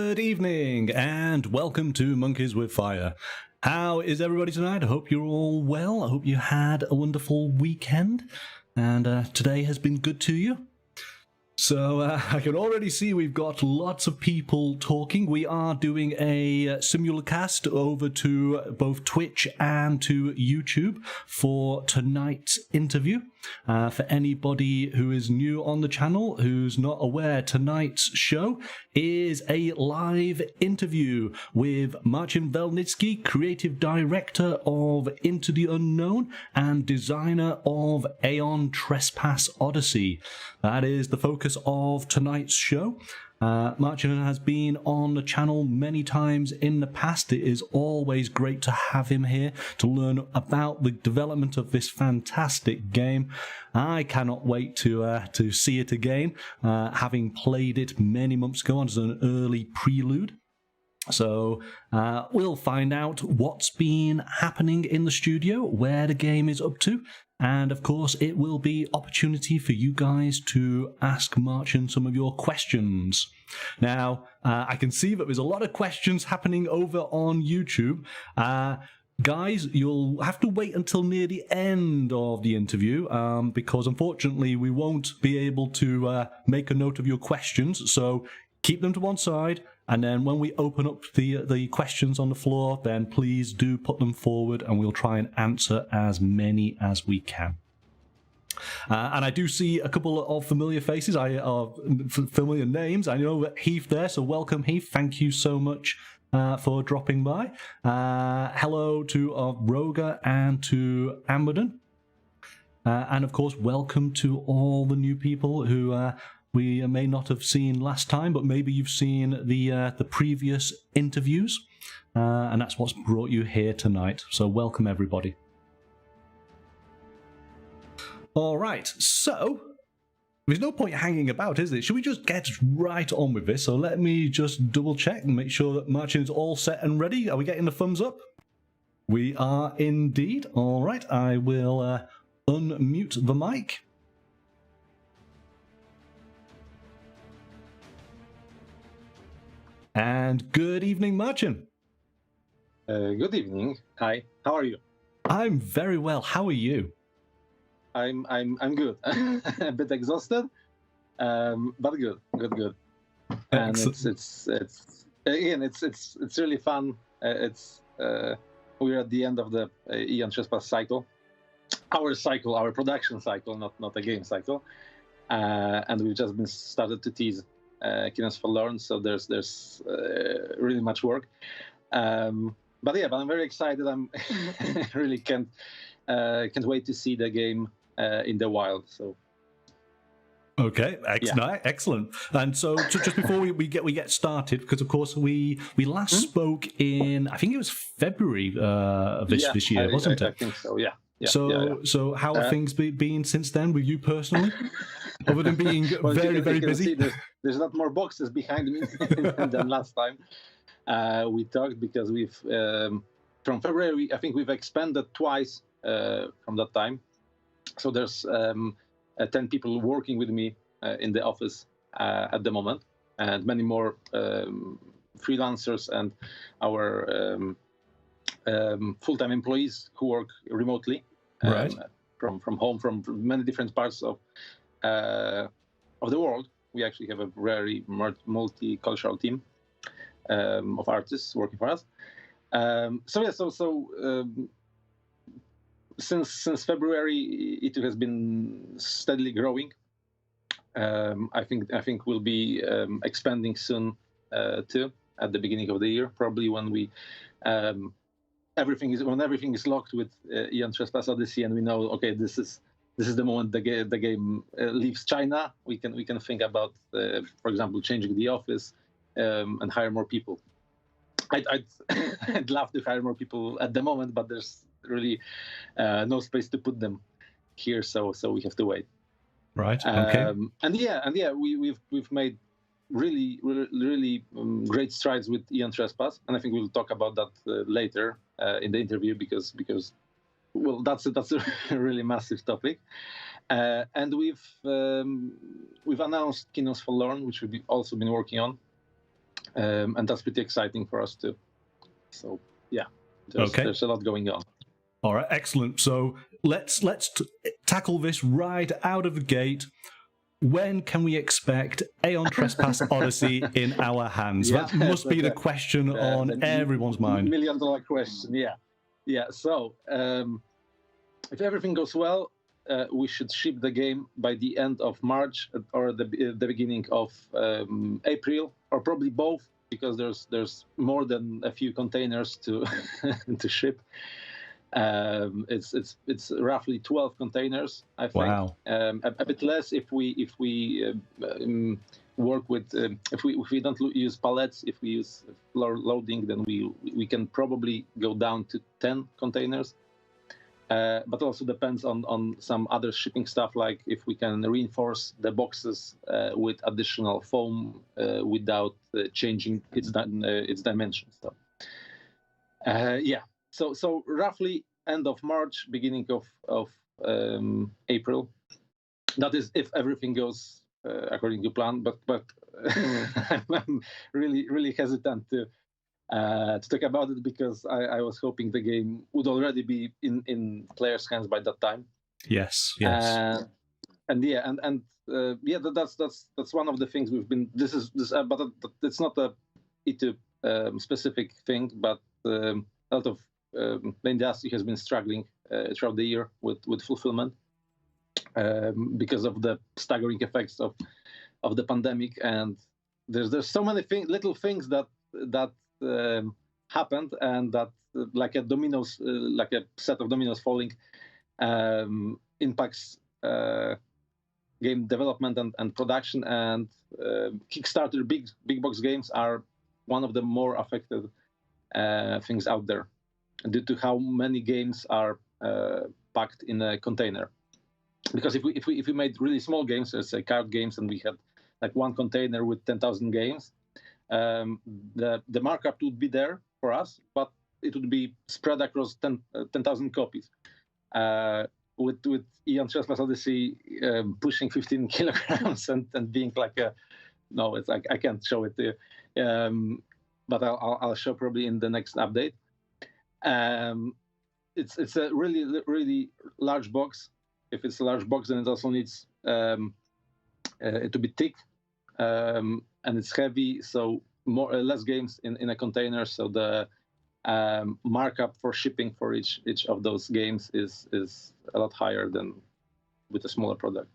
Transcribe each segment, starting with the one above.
Good evening and welcome to Monkeys with Fire. How is everybody tonight? I hope you're all well. I hope you had a wonderful weekend and today has been good to you. So I can already see we've got lots of people talking. We are doing a simulcast over to both Twitch and to YouTube for tonight's interview. For anybody who is new on the channel, who's not aware, tonight's show is a live interview with Marcin Welnicki, creative director of Into the Unknown and designer of Aeon Trespass Odyssey. That is the focus of tonight's show. Marcin has been on the channel many times in the past. It is always great to have him here to learn about the development of this fantastic game. I cannot wait to see it again, having played it many months ago as an early prelude. So we'll find out what's been happening in the studio, where the game is up to, and of course it will be opportunity for you guys to ask Marcin some of your questions. Now, I can see that there's a lot of questions happening over on YouTube. Guys, you'll have to wait until near the end of the interview because unfortunately we won't be able to make a note of your questions, so keep them to one side. And then when we open up the questions on the floor, then please do put them forward and we'll try and answer as many as we can. And I do see a couple of familiar faces, familiar names. I know Heath there, so welcome Heath. Thank you so much for dropping by. Hello to Roga and to Amberden. And of course, welcome to all the new people who we may not have seen last time, but maybe you've seen the previous interviews, and that's what's brought you here tonight. So welcome everybody. All right, so there's no point hanging about, is there? Should we just get right on with this? So let me just double check and make sure that Marcin is all set and ready. Are we getting the thumbs up? We are indeed. All right, I will unmute the mic. And good evening, Marcin. Good evening. Hi. How are you? I'm very well. How are you? I'm good. A bit exhausted, but good. And it's again it's really fun. We're at the end of the Aeon Trespass cycle, our production cycle, not a game cycle, and we've just been started to tease Forlorn, so there's really much work, but I'm very excited. I'm really can't wait to see the game in the wild. So okay, excellent. And so just before we get started, because of course we last spoke in, I think it was February of this year, wasn't it? I think so. Yeah. So how have things been since then with you personally? Other than being very busy. There's not more boxes behind me than last time we talked, because we've from February, I think we've expanded twice from that time. So there's 10 people working with me in the office at the moment, and many more freelancers and our full-time employees who work remotely, right, from home, from many different parts of the world. We actually have a very multicultural team of artists working for us. Since February, it has been steadily growing. I think we'll be expanding soon too, at the beginning of the year, probably when we everything is locked with Aeon Trespass Odyssey, and we know, okay, this is the moment the game leaves China. We can think about, for example, changing the office and hire more people. I'd love to hire more people at the moment, but there's really no space to put them here, so we have to wait. Right. Okay. We've made really great strides with Aeon Trespass, and I think we'll talk about that later in the interview, because well, that's a really massive topic. And we've announced Forlorn, which we've also been working on. and that's pretty exciting for us too. So yeah, there's a lot going on. All right, excellent. So let's tackle this right out of the gate. When can we expect Aeon Trespass Odyssey in our hands? Yeah, that must be the question on everyone's mind. $1 million question. Yeah. So if everything goes well, we should ship the game by the end of March or the beginning of April, or probably both, because there's more than a few containers to to ship. It's roughly 12 containers, I think. Wow. A bit less if we work with if we don't use pallets. If we use floor loading, then we can probably go down to 10 containers. But also depends on some other shipping stuff, like if we can reinforce the boxes with additional foam without changing its dimensions. So, yeah. So roughly end of March, beginning of April. That is if everything goes according to plan. But I'm really hesitant to talk about it, because I was hoping the game would already be in players' hands by that time. Yes. That's one of the things we've been. But it's not a ATO specific thing, but a lot of the industry has been struggling throughout the year with fulfillment because of the staggering effects of the pandemic, and there's so many little things that happened, and that like a set of dominoes falling impacts game development and production, and Kickstarter big box games are one of the more affected things out there, due to how many games are packed in a container. Because if we made really small games, let's say card games, and we had like one container with 10,000 games, the markup would be there for us, but it would be spread across 10,000 copies. With Aeon Trespass Odyssey pushing 15 kilograms and being like it's like I can't show it to you, but I'll show probably in the next update. It's a really large box. If it's a large box, then it also needs it to be thick, and it's heavy. So less games in a container. So the markup for shipping for each of those games is a lot higher than with a smaller product.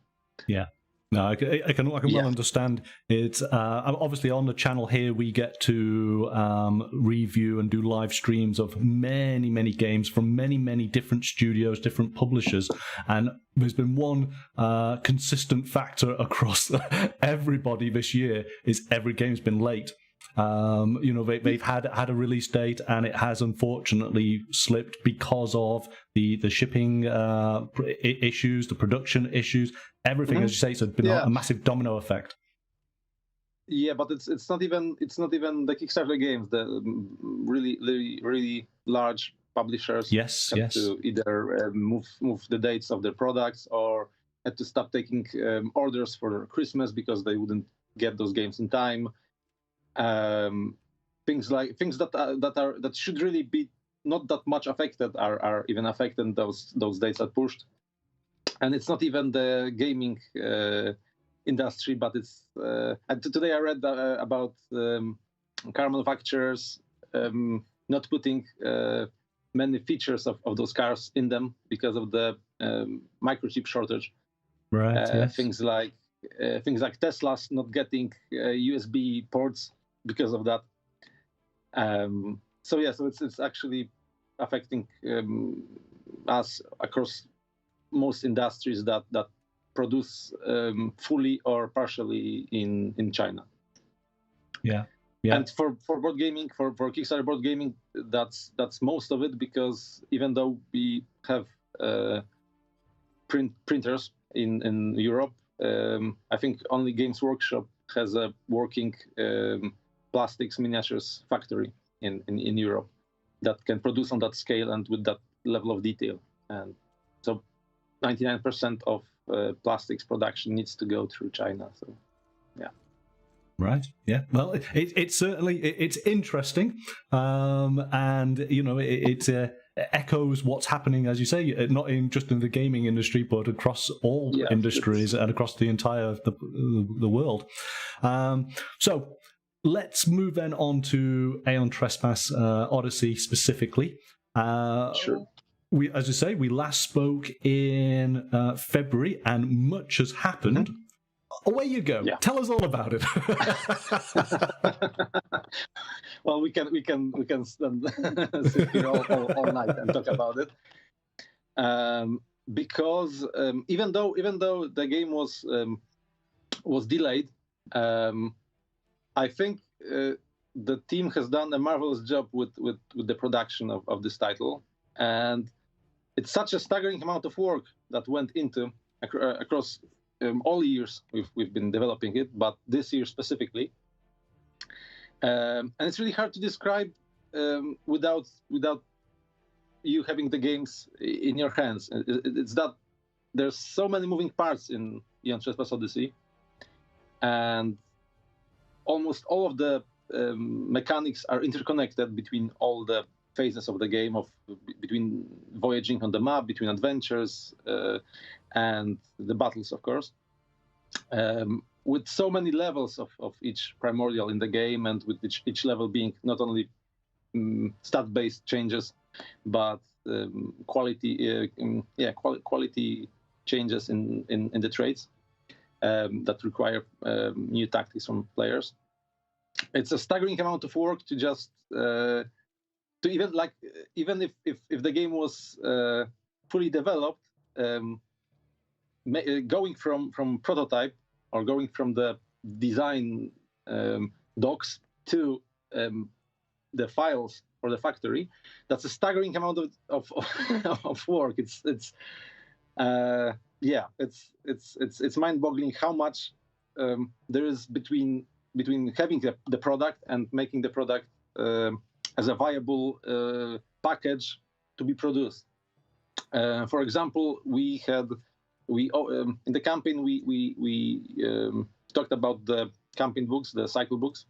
Yeah. No, I can well understand. It's obviously on the channel here we get to review and do live streams of many games from many different studios, different publishers, and there's been one consistent factor across everybody this year is every game's been late. They've had a release date, and it has unfortunately slipped because of the shipping issues, the production issues, everything. As you say, it's been a massive domino effect. Yeah, but it's not even the Kickstarter games. The really large publishers had to either move the dates of their products, or had to stop taking orders for Christmas because they wouldn't get those games in time. Things that should really be not that much affected are even affected, and those dates are pushed. And it's not even the gaming industry, but it's today I read about car manufacturers not putting many features of those cars in them because of the microchip shortage. Right. Things like Tesla's not getting USB ports because of that. So it's actually affecting us across most industries that produce fully or partially in China. Yeah. And for board gaming, for Kickstarter board gaming, that's most of it, because even though we have printers in Europe, I think only Games Workshop has a working plastics miniatures factory in Europe that can produce on that scale and with that level of detail. And so 99% of plastics production needs to go through China. So Right. Yeah. Well, it's certainly it's interesting, and it echoes what's happening, as you say, not in just in the gaming industry, but across all Yeah, industries and across the entire the world. So let's move then on to Aeon Trespass Odyssey specifically. sure. As you say, we last spoke in February, and much has happened. Mm-hmm. Away you go. Yeah. Tell us all about it. Well, we can stand, sit here all night and talk about it, because even though the game was delayed, I think the team has done a marvelous job with the production of this title, and it's such a staggering amount of work that went into across all years we've been developing it, but this year specifically. And it's really hard to describe without you having the games in your hands. It's that there's so many moving parts in Aeon Trespass Odyssey, and almost all of the mechanics are interconnected between all the phases of the game, between voyaging on the map, between adventures, and the battles, of course. With so many levels of each primordial in the game, and with each level being not only stat-based changes, but quality changes in the traits that require new tactics from players. It's a staggering amount of work to just to even if the game was fully developed, going from prototype or going from the design docs to the files for the factory, that's a staggering amount of work. It's mind-boggling how much there is between having the product and making the product as a viable package to be produced. For example, in the campaign we talked about the campaign books, the cycle books.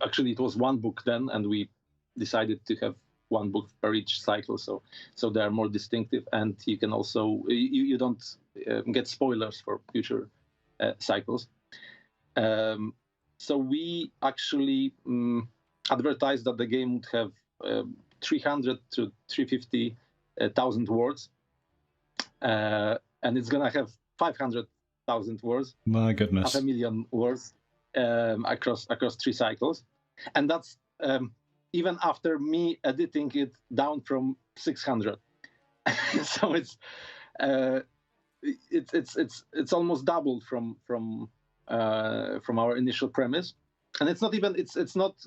Actually, it was one book then, and we decided to have one book per each cycle, so they are more distinctive, and you can also you don't get spoilers for future cycles. So we actually advertised that the game would have 300 to 350,000 words, and it's gonna have 500,000 words. My goodness, 500,000 words across 3 cycles, and that's even after me editing it down from 600. So it's almost doubled from our initial premise, and it's not even it's not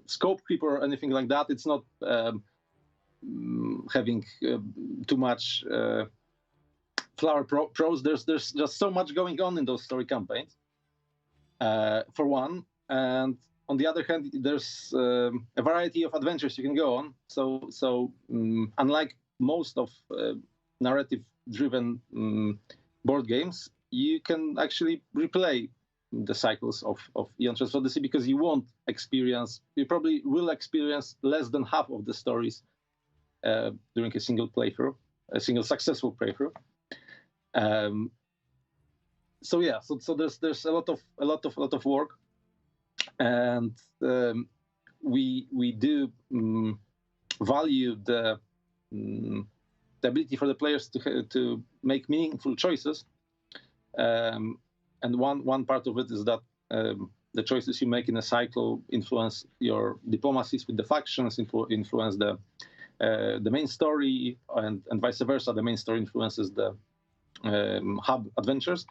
scope creep or anything like that. It's not having too much flower prose. There's just so much going on in those story campaigns, for one, and on the other hand, there's a variety of adventures you can go on. So unlike most of narrative-driven board games, you can actually replay the cycles of Aeon Trespass Odyssey, because you probably will experience less than half of the stories during a single successful playthrough. So there's a lot of work, and we do value the ability for the players to make meaningful choices, and one part of it is that the choices you make in a cycle influence your diplomacies with the factions, influence the main story, and vice versa. The main story influences the hub adventures.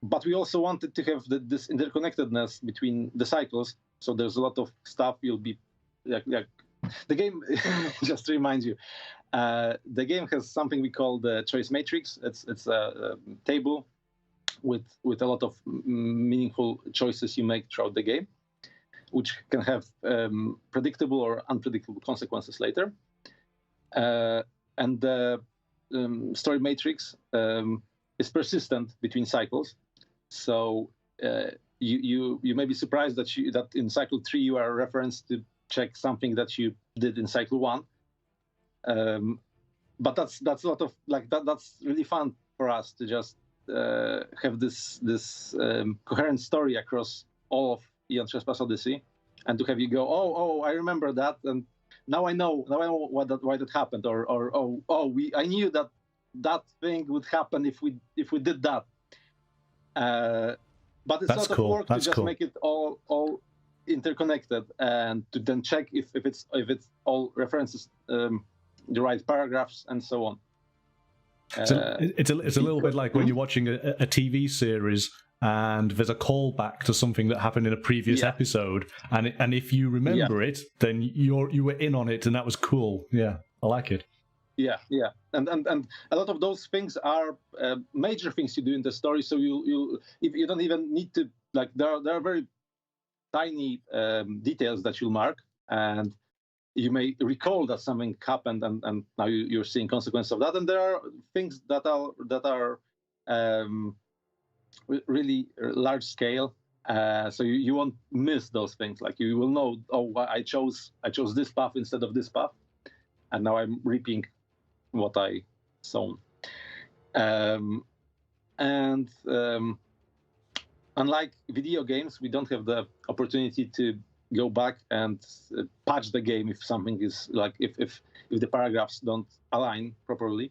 But we also wanted to have this interconnectedness between the cycles. So there's a lot of stuff you'll be like the game. Just to remind you, the game has something we call the choice matrix. It's a table with a lot of meaningful choices you make throughout the game, which can have predictable or unpredictable consequences later. And the story matrix is persistent between cycles. So you may be surprised that in cycle 3 you are referenced to check something that you did in cycle 1. But that's a lot of that's really fun for us to just have this coherent story across all of Aeon Trespass Odyssey, and to have you go, oh, I remember that, and now I know why that happened, or I knew that thing would happen if we did that. But it's a lot of work to just make it all interconnected, and to then check if it's all references the right paragraphs and so on. It's a little bit like when you're watching a TV series and there's a callback to something that happened in a previous episode, and if you remember it, then you were in on it, and that was cool. Yeah, I like it. Yeah, and a lot of those things are major things you do in the story. So you don't even need to there are very tiny details that you'll mark, and you may recall that something happened, and now you're seeing consequences of that. And there are things that are really large scale, so you won't miss those things. Like you will know, I chose this path instead of this path, and now I'm reaping what I sown. Unlike video games, we don't have the opportunity to go back and patch the game if something is if the paragraphs don't align properly.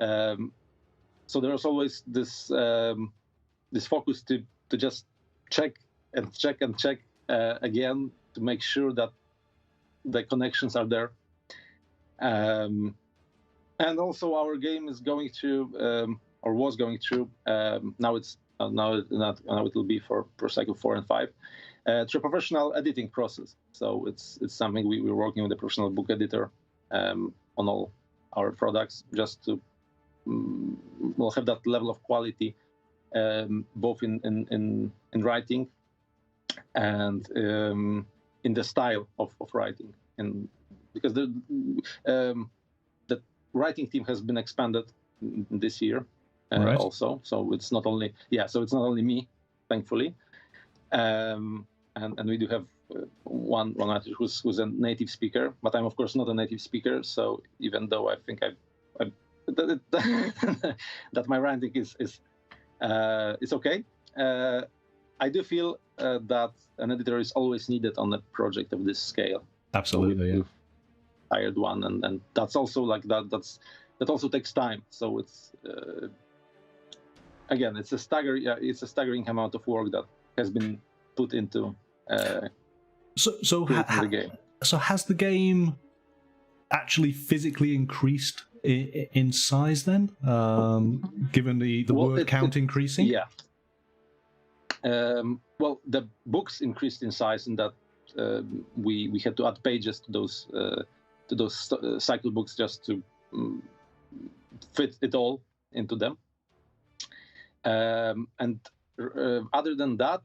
So there's always this focus to just check again to make sure that the connections are there. And also our game is going through or was going through now it will be for cycle 4 and 5 through a professional editing process. So it's something we're working with a professional book editor on all our products, just to we'll have that level of quality both in writing and in the style of writing, and because the writing team has been expanded this year also, so it's not only me, thankfully, and we do have one artist who's a native speaker, but I'm of course not a native speaker. So even though I think that my writing is okay, I do feel that an editor is always needed on a project of this scale. Absolutely, yeah. Hired one, and that's also that also takes time. So it's again, it's a staggering amount of work that has been put into the game. So has the game actually physically increased in size then, given the word count increasing? Yeah. Well, the books increased in size in that we had to add pages to those cycle books just to fit it all into them. And other than that,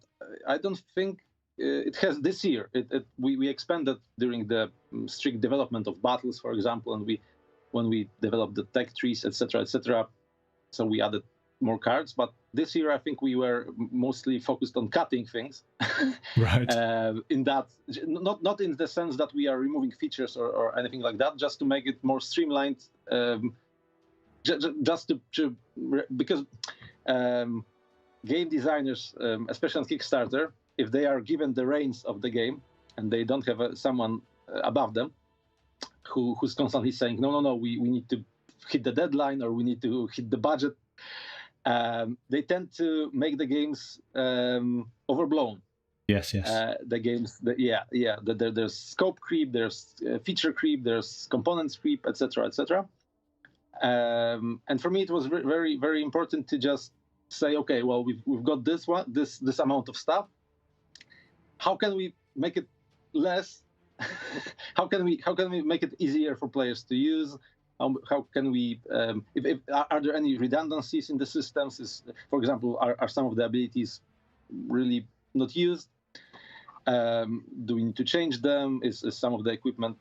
I don't think it has this year. We expanded during the strict development of battles, for example, and when we developed the tech trees, etc., so we added more cards. But this year, I think we were mostly focused on cutting things. Right. In that, not in the sense that we are removing features or anything like that, just to make it more streamlined. Just to because game designers, especially on Kickstarter, if they are given the reins of the game and they don't have someone above them who's constantly saying, no, we need to hit the deadline, or we need to hit the budget, they tend to make the games overblown. Yes. The games, there's scope creep, there's feature creep, there's components creep, etc. And for me, it was very, very important to just say, okay, well, we've got this amount of stuff. How can we make it less? How can we make it easier for players to use? How can we? Are there any redundancies in the systems? For example, are some of the abilities really not used? Do we need to change them? Is some of the equipment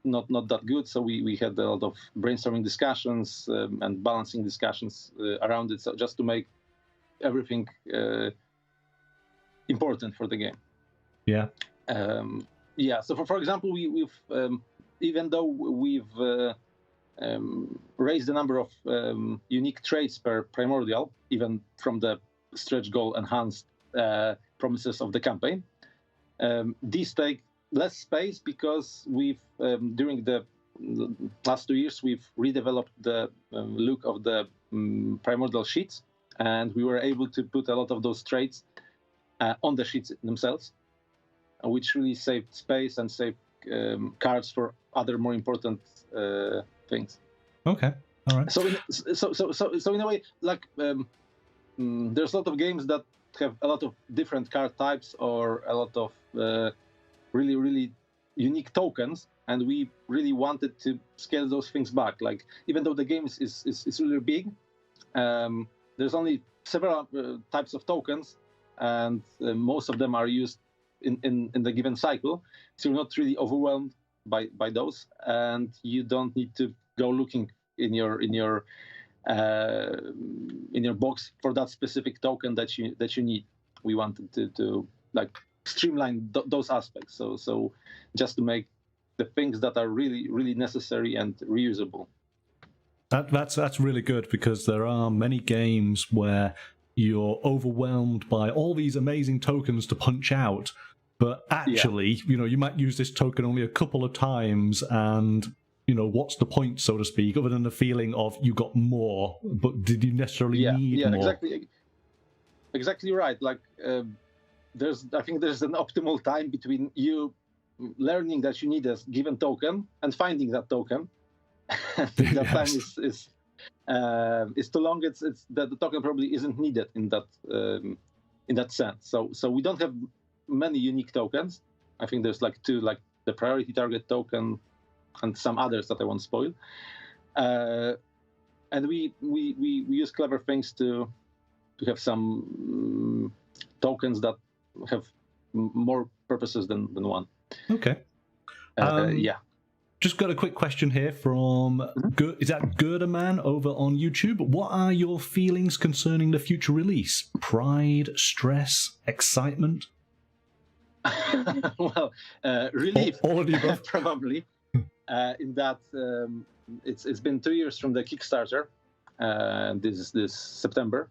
not that good. So we had a lot of brainstorming discussions and balancing discussions around it, so just to make everything important for the game. Yeah. Yeah. So for example, we've even though we've raised the number of unique traits per primordial, even from the stretch goal enhanced promises of the campaign, these take less space because we've during the last 2 years we've redeveloped the look of the primordial sheets, and we were able to put a lot of those traits on the sheets themselves, which really saved space and saved cards for other more important things. Okay. All right. So in a way, like there's a lot of games that have a lot of different card types or a lot of really unique tokens, and we really wanted to scale those things back. Like, even though the game is really big, there's only several types of tokens, and most of them are used in the given cycle, so you're not really overwhelmed by those, and you don't need to go looking in your box for that specific token that you need. We wanted to like streamline those aspects, so just to make the things that are really necessary and reusable. That's really good, because there are many games where you're overwhelmed by all these amazing tokens to punch out, but actually, you might use this token only a couple of times, and what's the point, so to speak, other than the feeling of you got more, but did you necessarily need more? Exactly right. Like I think there's an optimal time between you learning that you need a given token and finding that token. That time is too long. It's that the token probably isn't needed in that sense. So we don't have many unique tokens. I think there's like 2, like the priority target token and some others that I won't spoil. And we use clever things to have some tokens that have more purposes than one. Okay. Yeah. Just got a quick question here from is that Gerderman over on YouTube. What are your feelings concerning the future release? Pride, stress, excitement? Well, relief. All of the above. Probably. In that it's been 2 years from the Kickstarter, this September.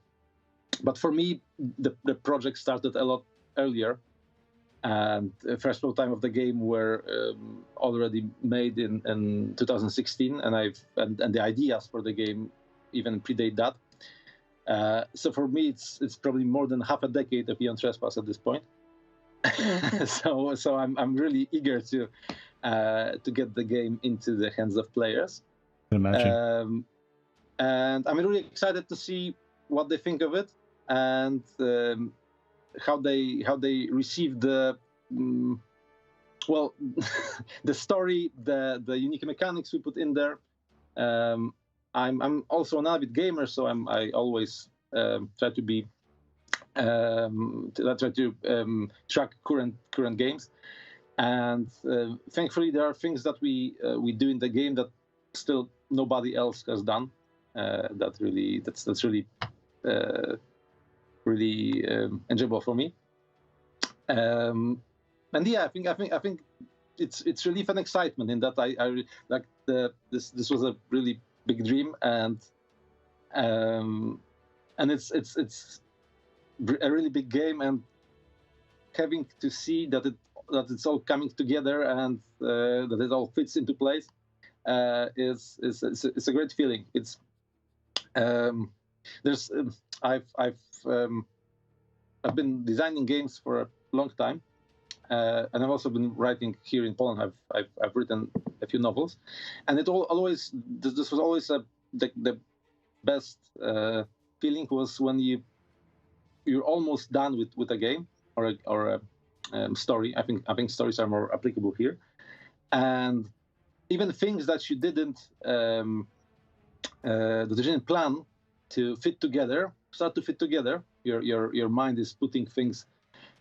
But for me, the project started a lot earlier, and the first prototype of the game were already made in 2016, and the ideas for the game even predate that. So for me, it's probably more than half a decade of Aeon Trespass at this point. so I'm really eager to get the game into the hands of players. I can imagine. And I'm really excited to see what they think of it, and how they receive the the story, the unique mechanics we put in there. I'm also an avid gamer, so I always try to be track current games, and thankfully there are things that we do in the game that still nobody else has done. That's really enjoyable for me. And yeah, I think it's relief and excitement in that I like this was a really big dream, and it's a really big game, and having to see that it's all coming together and that it all fits into place is a great feeling. It's there's I've been designing games for a long time, and I've also been writing here in Poland. I've written a few novels, and this was always the best feeling was when you're almost done with a game or a story. I think stories are more applicable here, and even things that you didn't plan to fit together start to fit together. Your mind is putting things,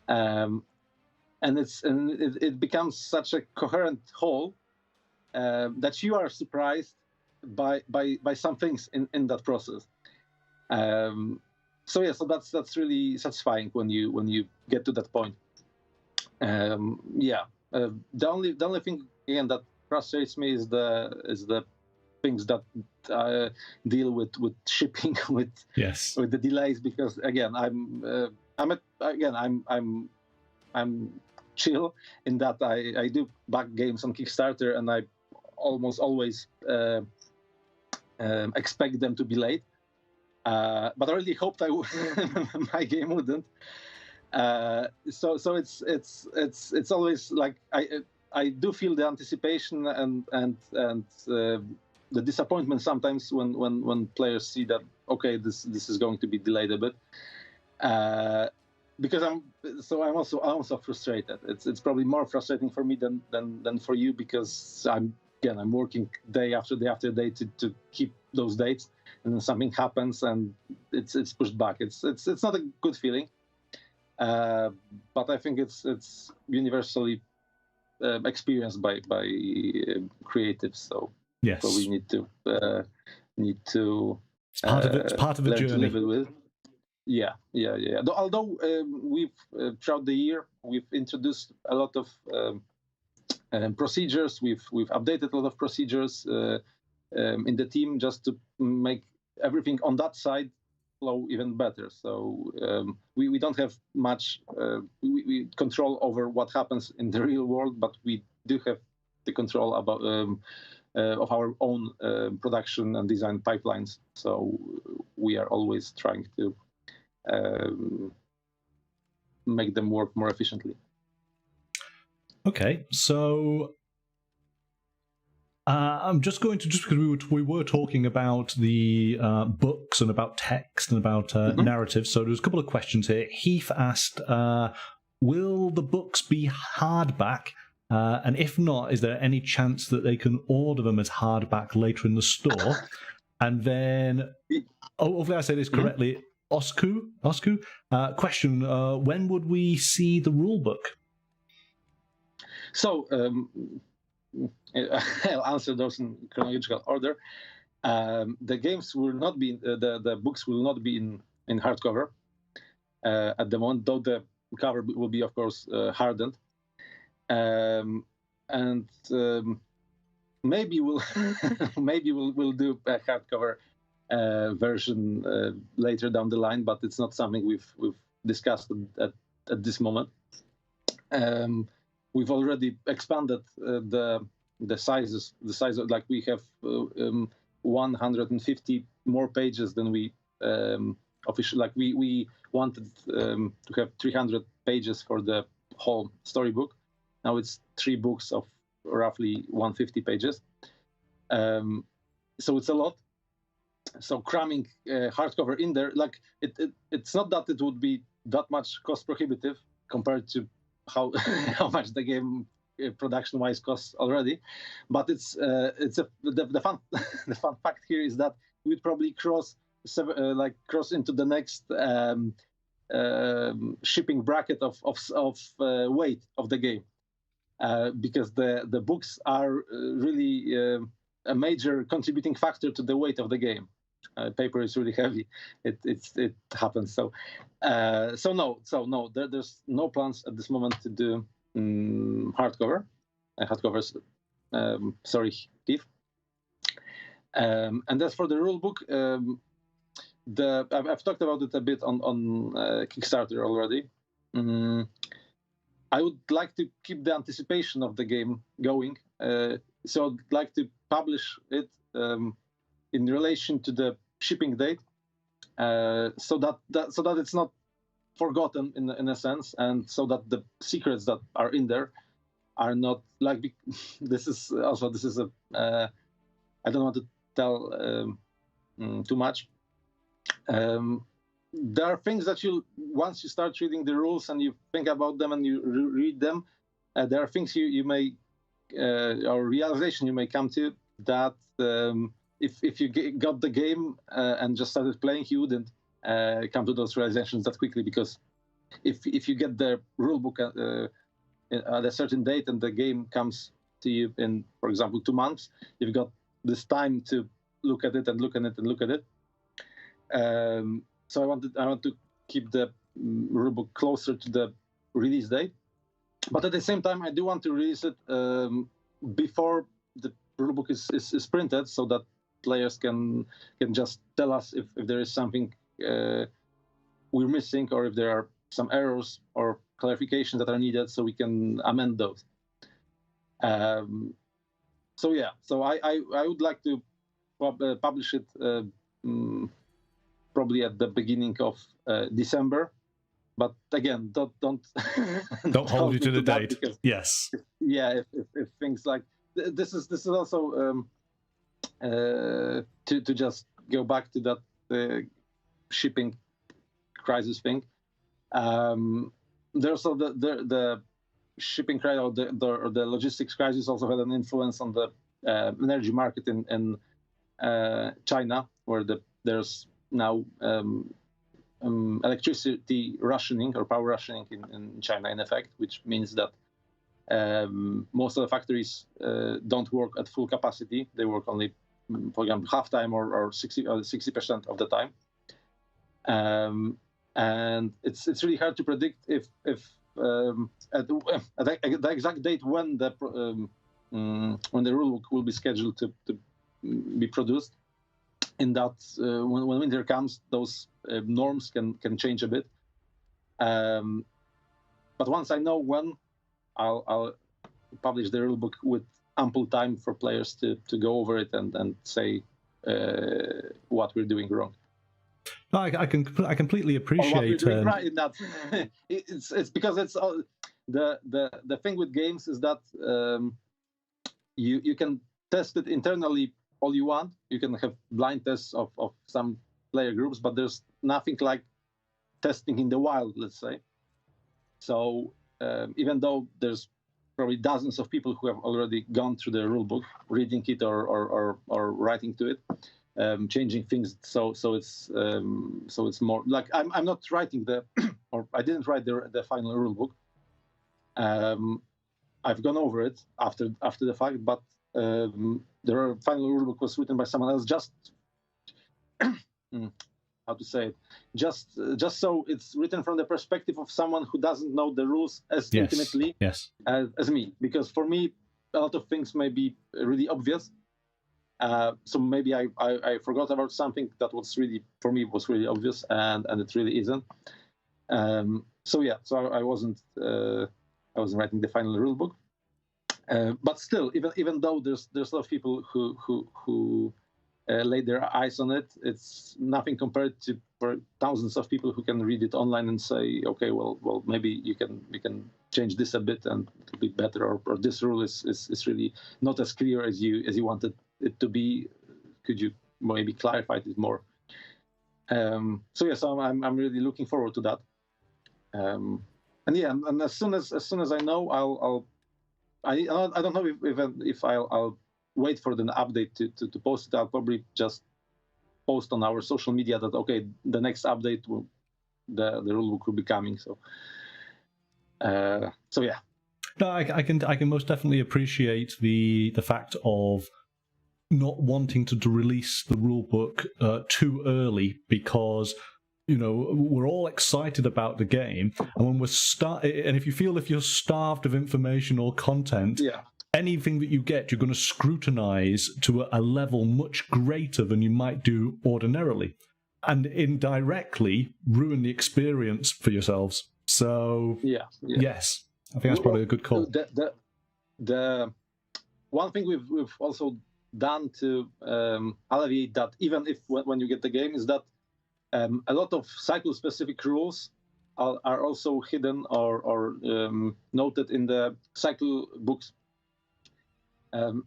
and it becomes such a coherent whole that you are surprised by some things in that process. So that's really satisfying when you get to that point. The only thing again that frustrates me is the things that deal with shipping with the delays, because again I'm chill in that I do back games on Kickstarter, and I almost always expect them to be late. But I really hoped my game wouldn't. So it's always like I do feel the anticipation and the disappointment sometimes when players see that okay, this is going to be delayed a bit. Because I'm also frustrated. It's probably more frustrating for me than for you, because I'm working day after day after day to keep those dates, and then something happens and it's pushed back. It's not a good feeling, but I think it's universally experienced by creatives. So we need to it's part of the journey. Live it with. Yeah. Although we've throughout the year we've introduced a lot of procedures. We've updated a lot of procedures in the team just to make everything on that side flow even better. So we don't have much we control over what happens in the real world, but we do have the control about of our own production and design pipelines. So we are always trying to make them work more efficiently. Okay, so I'm just going to, just because we were talking about the books and about text and about narrative, so there's a couple of questions here. Heath asked, will the books be hardback? And if not, is there any chance that they can order them as hardback later in the store? And then, hopefully I say this correctly, Osku, question, when would we see the rulebook? So, I'll answer those in chronological order. The games will not be, the books will not be in hardcover at the moment, though the cover will be, of course, hardened. And maybe we'll do a hardcover version later down the line, but it's not something we've discussed at this moment. We've already expanded the sizes. The size of, like, we have 150 more pages than we officially, like we wanted to have 300 pages for the whole storybook. Now it's 3 books of roughly 150 pages. So it's a lot. So cramming hardcover in there, like it's not that it would be that much cost prohibitive compared to how much the game production-wise costs already, but the fun the fun fact here is that we'd probably cross into the next shipping bracket of weight of the game, because the books are really a major contributing factor to the weight of the game. Paper is really heavy. It happens. So no. There's no plans at this moment to do hardcover. Hardcovers. Sorry, Keith. And as for the rulebook, I've talked about it a bit on Kickstarter already. I would like to keep the anticipation of the game going. So I'd like to publish it in relation to the shipping date, so that it's not forgotten in a sense, and so that the secrets that are in there are not like this is a I don't want to tell too much. There are things that once you start reading the rules and you think about them and you read them, there are things you may or realization you may come to that if you got the game and just started playing, you wouldn't come to those realizations that quickly, because if you get the rulebook at a certain date and the game comes to you in, for example, 2 months. You've got this time to look at it and look at it and look at it. So I want to keep the rulebook closer to the release date, but at the same time, I do want to release it before the rulebook is printed, so that players can just tell us if there is something we're missing, or if there are some errors or clarifications that are needed, so we can amend those. So I would like to publish it probably at the beginning of December, but again, don't hold you to the date. Because, yes. Yeah, if things like this is also to just go back to that shipping crisis thing. There's also the shipping crisis, or the logistics crisis also had an influence on the energy market in China, where there's now electricity rationing or power rationing in China in effect, which means that most of the factories don't work at full capacity. They work only, for example, half time or 60% of the time. And it's really hard to predict if at the exact date when the rulebook will be scheduled to be produced. In that, when winter comes, those norms can change a bit. But once I know when, I'll publish the rulebook with ample time for players to go over it and say what we're doing wrong. No, I completely appreciate. Right in that, it's because it's the thing with games is that you can test it internally all you want. You can have blind tests of some player groups, but there's nothing like testing in the wild, let's say. So even though there's probably dozens of people who have already gone through the rulebook, reading it or writing to it, changing things, so it's more like I'm not writing or I didn't write the final rulebook. I've gone over it after the fact, but the final rulebook was written by someone else, just how to say it, just so it's written from the perspective of someone who doesn't know the rules as intimately as me, because for me a lot of things may be really obvious. So maybe I forgot about something that was really, for me, was really obvious, and it really isn't. So I wasn't writing the final rulebook, but still, even though there's a lot of people who laid their eyes on it, it's nothing compared to for thousands of people who can read it online and say, okay, well maybe we can change this a bit and it'll be better, or this rule is really not as clear as you wanted it to be. Could you maybe clarify it more? So I'm really looking forward to that. And as soon as I know, I don't know if I'll wait for the update to post it. I'll probably just post on our social media that okay, the next update the rulebook will be coming. So yeah. No, I can most definitely appreciate the fact of not wanting to release the rulebook too early, because we're all excited about the game, and when and if you're starved of information or content, anything that you get, you're going to scrutinize to a level much greater than you might do ordinarily, and indirectly ruin the experience for yourselves. So yes, I think that's probably a good call. The one thing we've also done to alleviate that, even if when you get the game, is that a lot of cycle-specific rules are also hidden or noted in the cycle books.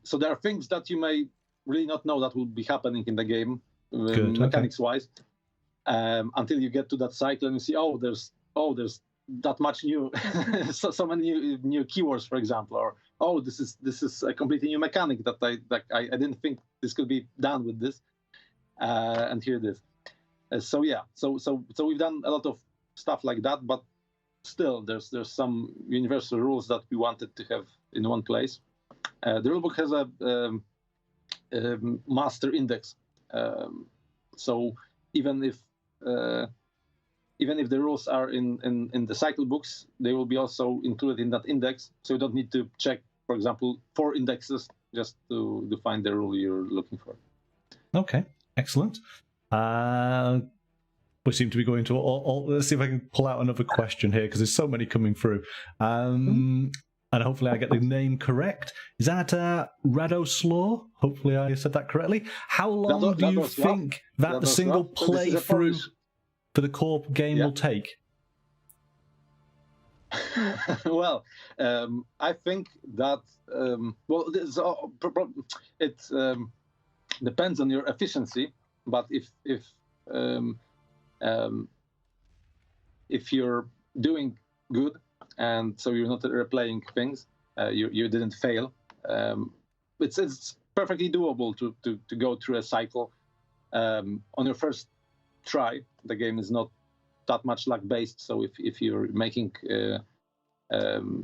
So there are things that you may really not know that will be happening in the game, mechanics-wise, until you get to that cycle and you see, there's that much new, so many new keywords, for example, or this is a completely new mechanic that I didn't think this could be done with this, and here it is. So we've done a lot of stuff like that, but still there's some universal rules that we wanted to have in one place. The rulebook has a master index, so even if the rules are in the cycle books, they will be also included in that index. So you don't need to check, for example, 4 indexes just to find the rule you're looking for. Okay, excellent. We seem to be going to all. Let's see if I can pull out another question here, because there's so many coming through. And hopefully I get the name correct. Is that Radoslaw? Hopefully I said that correctly. How long do you think that the single playthrough for the core game will take? Well, I think that it depends on your efficiency. But if you're doing good, and so you're not replaying things, you didn't fail, it's perfectly doable to go through a cycle on your first try. The game is not that much luck based, so if you're making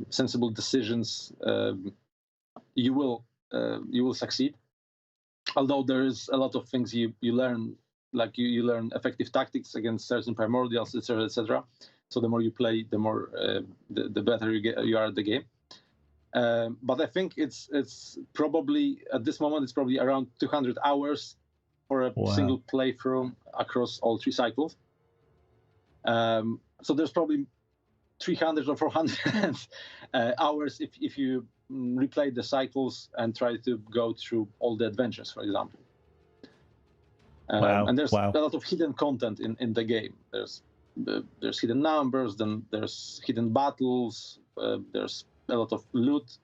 sensible decisions, you will succeed. Although there is a lot of things you learn, like you learn effective tactics against certain primordials, etc., etc. So the more you play, the more the better you are at the game. But I think it's probably at this moment it's probably around 200 hours for a single playthrough across all 3 cycles. So there's probably 300 or 400 hours if you replay the cycles and try to go through all the adventures, for example. And there's a lot of hidden content in the game. There's hidden numbers, then there's hidden battles, there's a lot of loot,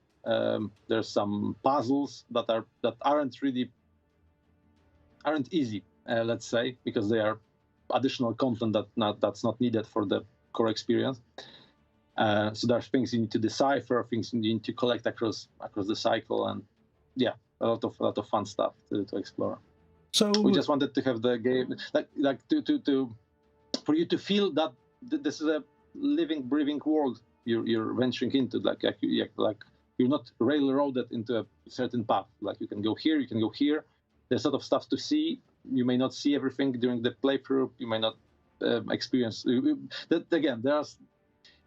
there's some puzzles that aren't easy, let's say, because they are additional content that's not needed for the core experience. So there are things you need to decipher, things you need to collect across the cycle, and a lot of fun stuff to explore. So we just wanted to have the game like to for you to feel that this is a living, breathing world you're venturing into. Like you're not railroaded into a certain path. Like you can go here, you can go here. There's a lot of stuff to see. You may not see everything during the playthrough. You may not experience. Again, there's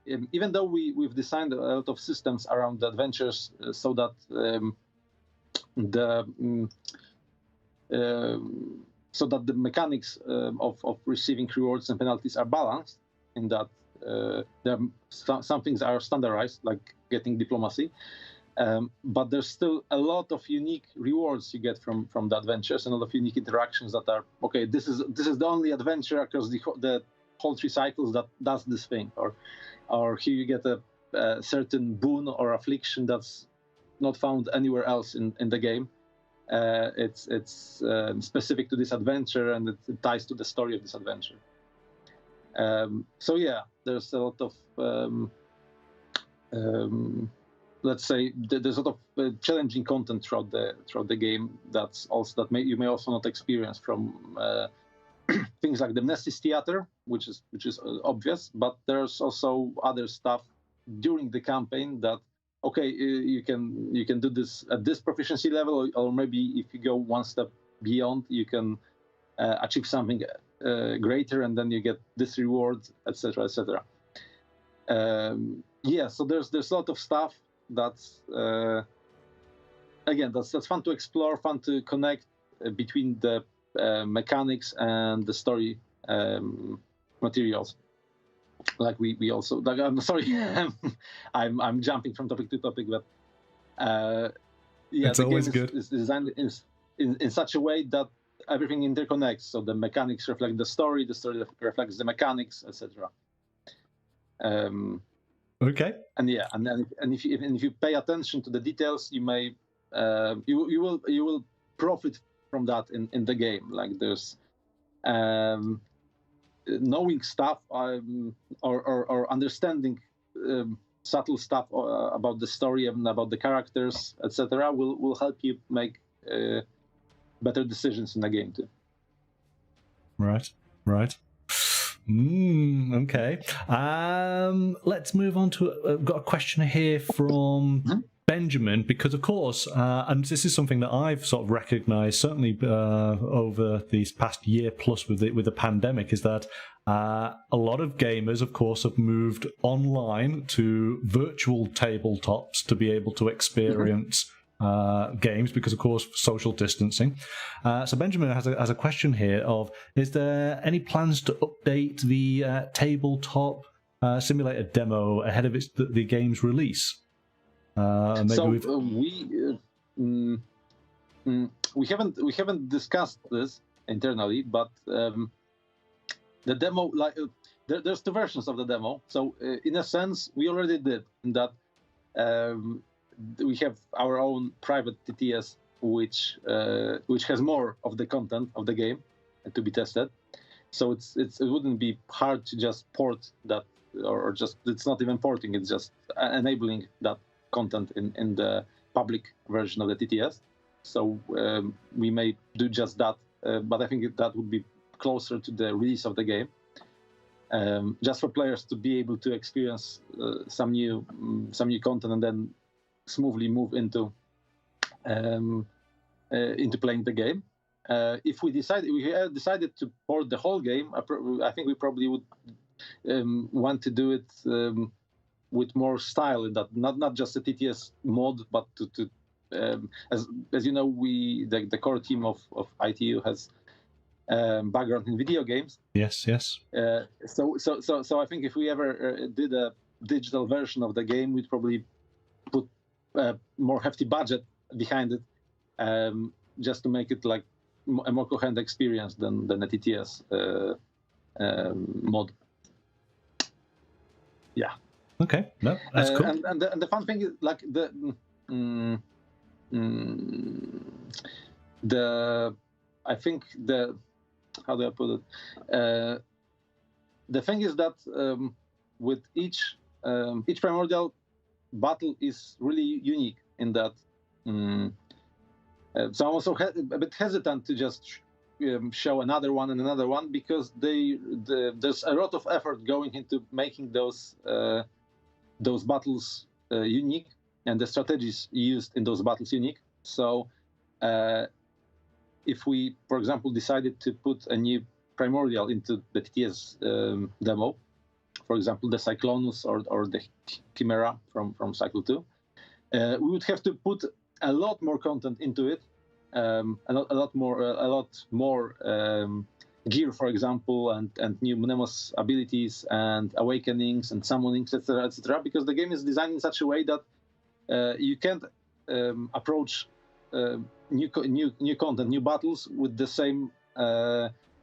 even though we've designed a lot of systems around the adventures so that the mechanics of receiving rewards and penalties are balanced, in that some things are standardized, like getting diplomacy, but there's still a lot of unique rewards you get from the adventures, and a lot of unique interactions that are okay. This is the only adventure across the whole 3 cycles that does this thing, or here you get a certain boon or affliction that's not found anywhere else in the game. It's specific to this adventure, and it ties to the story of this adventure. So yeah, there's a lot of let's say there's a lot of challenging content throughout the game you may also not experience from things like the Mnestis theater, which is obvious, but there's also other stuff during the campaign that you can do this at this proficiency level, or maybe if you go one step beyond, you can achieve something greater, and then you get this reward, etc., etc. So there's a lot of stuff that's again that's fun to explore, fun to connect between the mechanics and the story materials. Like we also, like, I'm sorry, I'm jumping from topic to topic, but it's the always game good. is designed in such a way that everything interconnects. So the mechanics reflect the story reflects the mechanics, etc. Okay. And if you pay attention to the details, you may you will profit from that in the game. Like there's knowing stuff or understanding subtle stuff about the story and about the characters, etc., will help you make better decisions in the game too. Right. Okay. Let's move on to. I've got a question here from Benjamin, because of course, and this is something that I've sort of recognised certainly over these past year plus with the pandemic, is that a lot of gamers, of course, have moved online to virtual tabletops to be able to experience games because, of course, social distancing. So Benjamin has a question here of, is there any plans to update the tabletop simulator demo ahead of the game's release? We haven't discussed this internally, but the demo, there's two versions of the demo. So in a sense, we already did in that we have our own private TTS, which has more of the content of the game to be tested. So it wouldn't be hard to just port that, or just, it's not even porting, it's just enabling that content in the public version of the TTS. So we may do just that, but I think that would be closer to the release of the game, just for players to be able to experience some new content and then smoothly move into playing the game. If we had decided to port the whole game, I think we probably would want to do it with more style, in that not just a TTS mod, but to as you know, the core team of ITU has background in video games. Yes. So I think if we ever did a digital version of the game, we'd probably put a more hefty budget behind it, just to make it like a more coherent experience than a TTS mod. Yeah. Okay. No, that's cool. And the fun thing is, like, I think how do I put it? The thing is that with each primordial battle is really unique in that. So I'm also a bit hesitant to just show another one, because there's a lot of effort going into making those battles unique, and the strategies used in those battles unique. So if we, for example, decided to put a new primordial into the TTS demo, for example, the Cyclonus or the Chimera from Cycle 2, we would have to put a lot more content into it, a lot more gear, for example, and new Mnemos abilities and awakenings and summonings, etc., because the game is designed in such a way that you can't approach new content, new battles with the same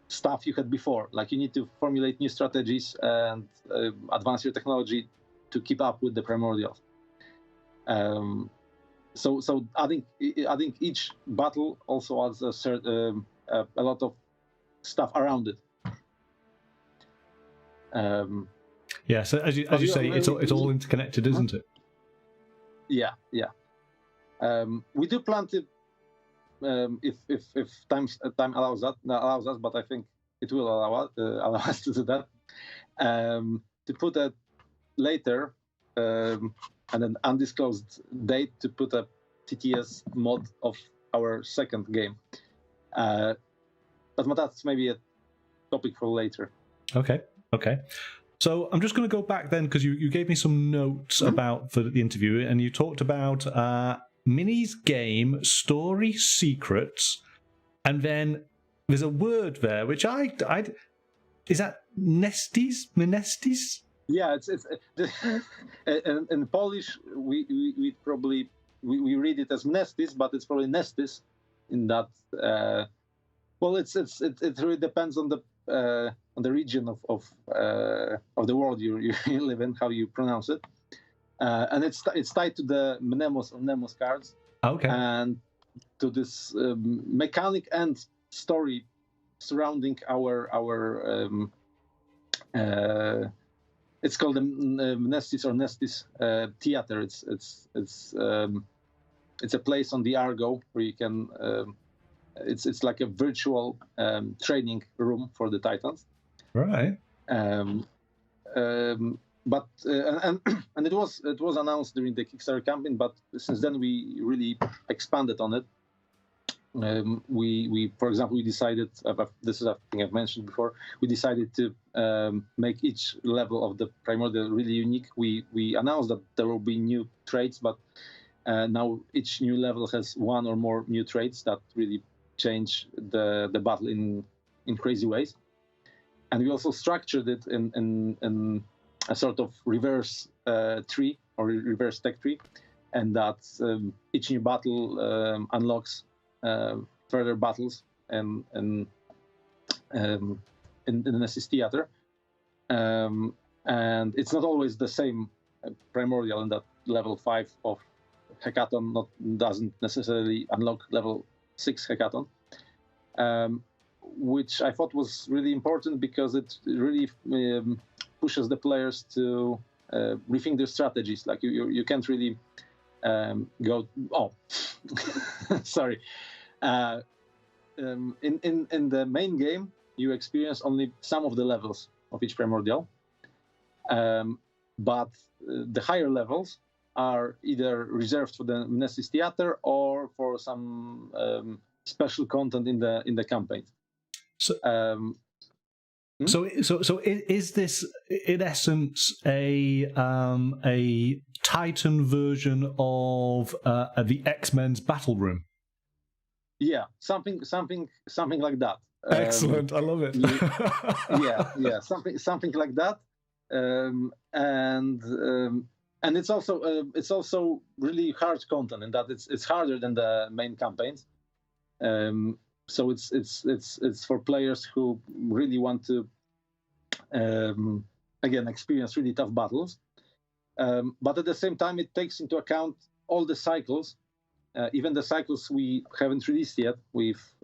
stuff you had before. Like, you need to formulate new strategies and advance your technology to keep up with the primordials. So adding each battle also adds a lot of stuff around it. Yeah. So as you say, it's all interconnected, isn't it? Yeah. We do plan to, if time allows us, but I think it will allow us to do that. To put a later and an undisclosed date to put a TTS mod of our second game. But that's maybe a topic for later. Okay. So I'm just going to go back then, because you gave me some notes about for the interview, and you talked about Mini's game story secrets, and then there's a word there which I is that Mnestis? Yeah, it's in Polish we probably read it as Mnestis, but it's probably Nestis. In that, well, it really depends on the region of the world you live in, how you pronounce it, and it's tied to the Mnemos cards. Okay. And to this mechanic and story surrounding our it's called the Mnestis or Nestis theater. It's a place on the Argo where you can. It's like a virtual training room for the Titans. Right. but and it was announced during the Kickstarter campaign, but since then we really expanded on it. We for example, we decided, this is a thing I've mentioned before, we decided to make each level of the primordial really unique. We announced that there will be new traits, but now each new level has one or more new traits that really change the battle in crazy ways. And we also structured it in a sort of reverse tree or reverse tech tree, and that each new battle unlocks further battles in the Mnestis theater, and it's not always the same primordial, in that level 5 of Hekaton doesn't necessarily unlock level 6 Hekaton, which I thought was really important because it really pushes the players to rethink their strategies. Like you can't really go. Oh, sorry. In the main game, you experience only some of the levels of each primordial, but the higher levels are either reserved for the Mnestis theater or for some special content in the campaign. So, so is this in essence a Titan version of the X-Men's battle room? Yeah, something like that. Excellent, I love it. yeah, something like that, and it's also really hard content in that it's harder than the main campaigns. So it's for players who really want to again experience really tough battles, but at the same time it takes into account all the cycles, even the cycles we haven't released yet.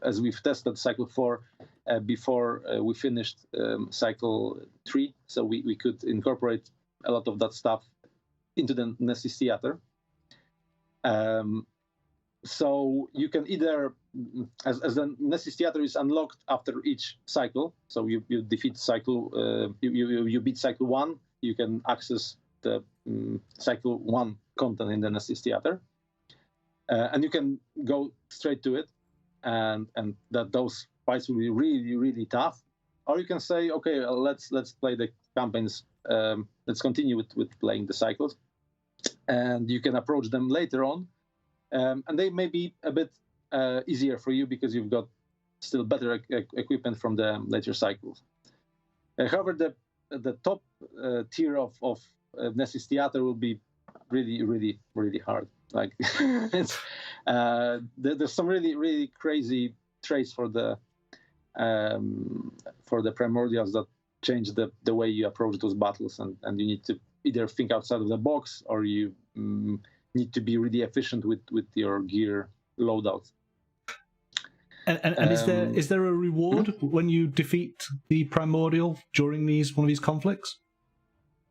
As we've tested cycle 4 before we finished cycle 3, so we could incorporate a lot of that stuff into the Mnestis theater. So you can either, as the Mnestis theater is unlocked after each cycle, so you defeat cycle, you beat cycle 1, you can access the cycle 1 content in the Mnestis theater, and you can go straight to it, and that those fights will be really, really tough. Or you can say, okay, let's play the campaigns, let's continue with playing the cycles, and you can approach them later on. And they may be a bit easier for you because you've got still better equipment from the later cycles. However, the top tier of Mnestis theater will be really, really, really hard. Like it's there's some really, really crazy traits for the primordials that change the way you approach those battles, and you need to either think outside of the box, or you need to be really efficient with your gear loadouts. And is there a reward when you defeat the primordial during one of these conflicts?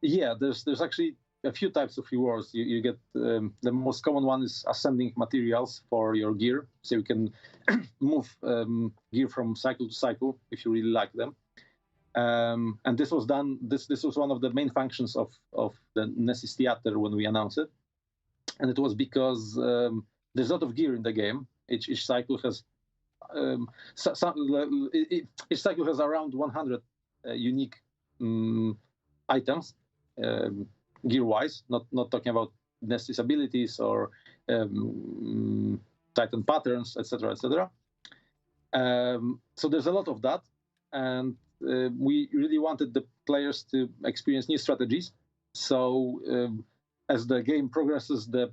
Yeah, there's actually a few types of rewards. You get the most common one is ascending materials for your gear, so you can move gear from cycle to cycle if you really like them. And this was done. This was one of the main functions of the Mnestis theater when we announced it. And it was because there's a lot of gear in the game. Each cycle has each cycle has around 100 unique items, gear-wise. Not talking about Mnestis abilities or Titan patterns, etc., etc. So there's a lot of that, and we really wanted the players to experience new strategies. So as the game progresses, the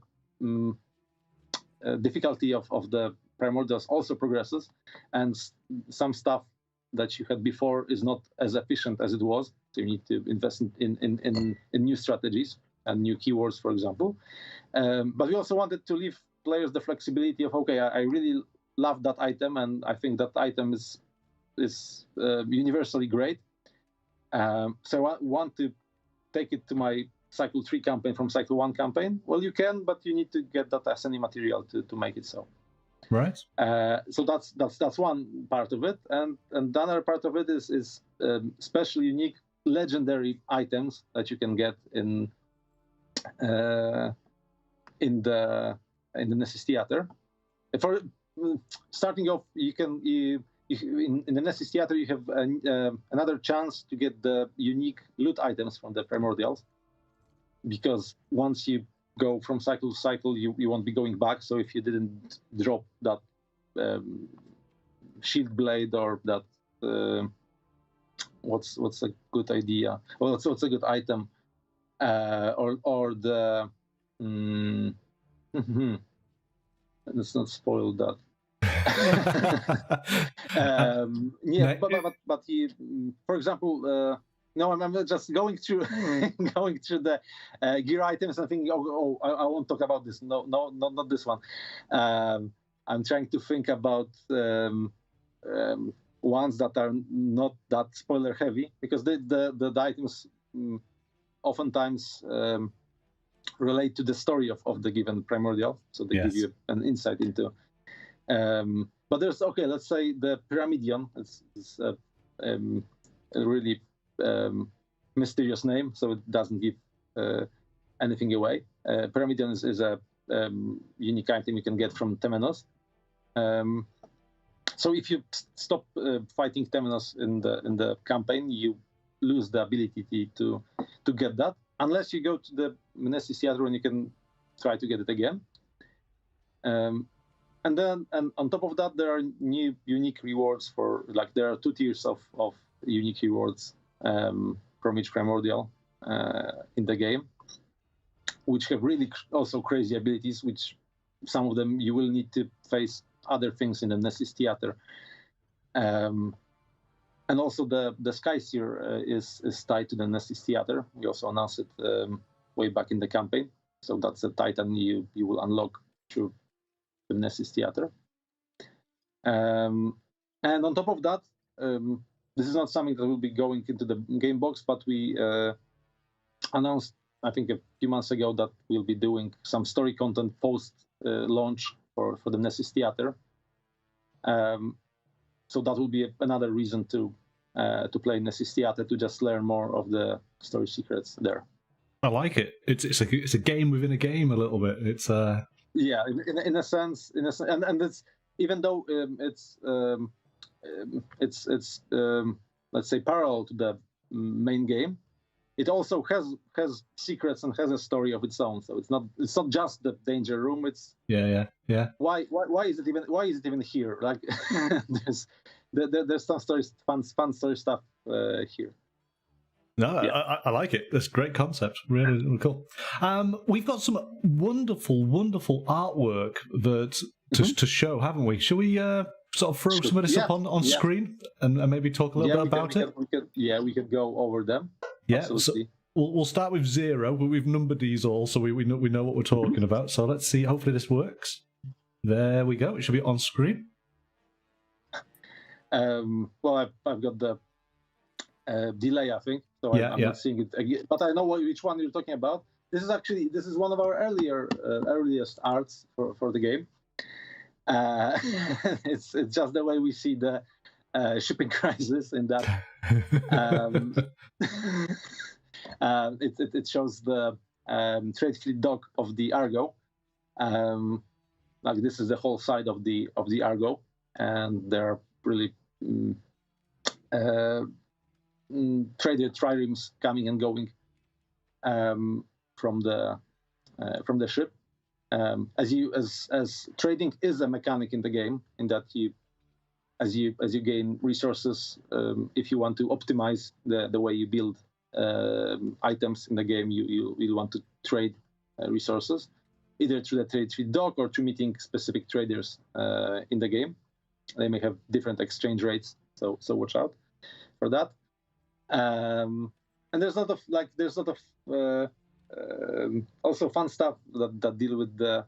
difficulty of the primordials also progresses, and some stuff that you had before is not as efficient as it was. So you need to invest in new strategies and new keywords, for example. But we also wanted to leave players the flexibility of, okay, I really love that item, and I think that item is universally great. So I want to take it to my cycle 3 campaign from cycle 1 campaign. Well, you can, but you need to get that ascending material to make it so. Right. So that's one part of it, and the other part of it is special, unique legendary items that you can get in the Mnestis Theater. For starting off, in the Mnestis Theater you have another chance to get the unique loot items from the Primordials, because once you go from cycle to cycle, you won't be going back. So if you didn't drop that shield blade or that what's a good idea? Well, what's a good item? Or the let's not spoil that. Yeah, but he, for example, no, I'm just going through going through the gear items and thinking, I won't talk about this. No, not this one. I'm trying to think about ones that are not that spoiler heavy, because the items oftentimes relate to the story of the given primordial, so they give you an insight into. But there's let's say the Pyramidion. It's a really mysterious name, so it doesn't give anything away. Pyramidion is a unique item you can get from Temenos. So if you stop fighting Temenos in the campaign, you lose the ability to get that, unless you go to the Mnestis Theater and you can try to get it again. And on top of that, there are new unique rewards there are 2 tiers of unique rewards from each primordial in the game, which have really also crazy abilities, which some of them you will need to face other things in the Mnestis Theater. And also the Sky Seer is tied to the Mnestis Theater. We also announced it way back in the campaign. So that's a titan you will unlock through the Mnestis Theater. And on top of that, this is not something that will be going into the game box, but we announced, I think a few months ago, that we'll be doing some story content post launch for the Mnestis Theater. So that will be another reason to play Mnestis Theater, to just learn more of the story secrets there. I like it. It's a game within a game a little bit. It's yeah, in a sense, and it's, even though it's let's say parallel to the main game, it also has secrets and has a story of its own. So it's not just the danger room. It's yeah. Why is it even here? Like there's some stories, fun story stuff here. No, yeah. I like it. That's a great concept. Really, really cool. We've got some wonderful artwork to show, haven't we? Shall we sort of throw some of this up on screen and maybe talk a little bit about it? We could go over them. Yeah, absolutely. So we'll start with 0, but we've numbered these all, so we know what we're talking about. So let's see. Hopefully this works. There we go. It should be on screen. Well, I've got the delay, I think, so I'm not seeing it again, but I know which one you're talking about. This is one of our earliest arts for the game. It's just the way we see the shipping crisis in that. It shows the trade fleet dock of the Argo. Like this is the whole side of the Argo, and there are really trader triremes coming and going from the ship. As trading is a mechanic in the game, in that as you gain resources, if you want to optimize the way you build items in the game, you want to trade resources, either through the trade fleet dock or through meeting specific traders in the game. They may have different exchange rates, so watch out for that. And there's a lot of also fun stuff that deal with the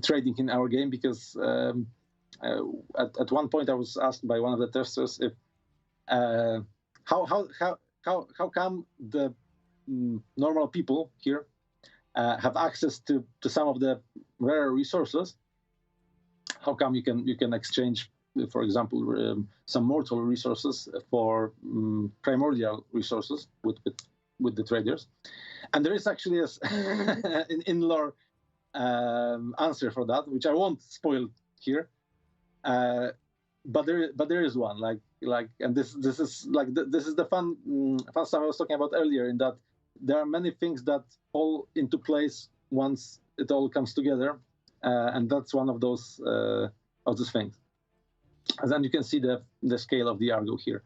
trading in our game, because at one point I was asked by one of the testers if how come the normal people here have access to some of the rare resources. How come you can exchange for example, some mortal resources for primordial resources with the traders. And there is actually a in lore answer for that, which I won't spoil here. But there is one and this is this is the fun stuff I was talking about earlier, in that there are many things that fall into place once it all comes together, and that's one of those things. And then you can see the scale of the Argo here.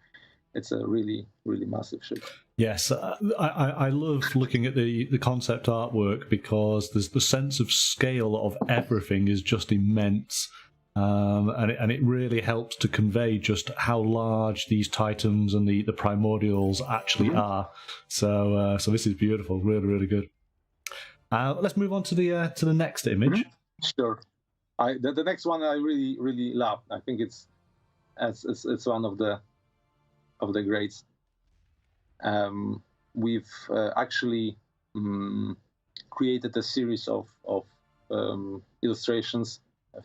It's a really massive ship. Yes, I love looking at the concept artwork, because there's the sense of scale of everything is just immense. And it really helps to convey just how large these titans and the primordials actually are. So this is beautiful, really good. Let's move on to the next image. Sure. The next one I really love. I think it's one of the greats. We've actually created a series of illustrations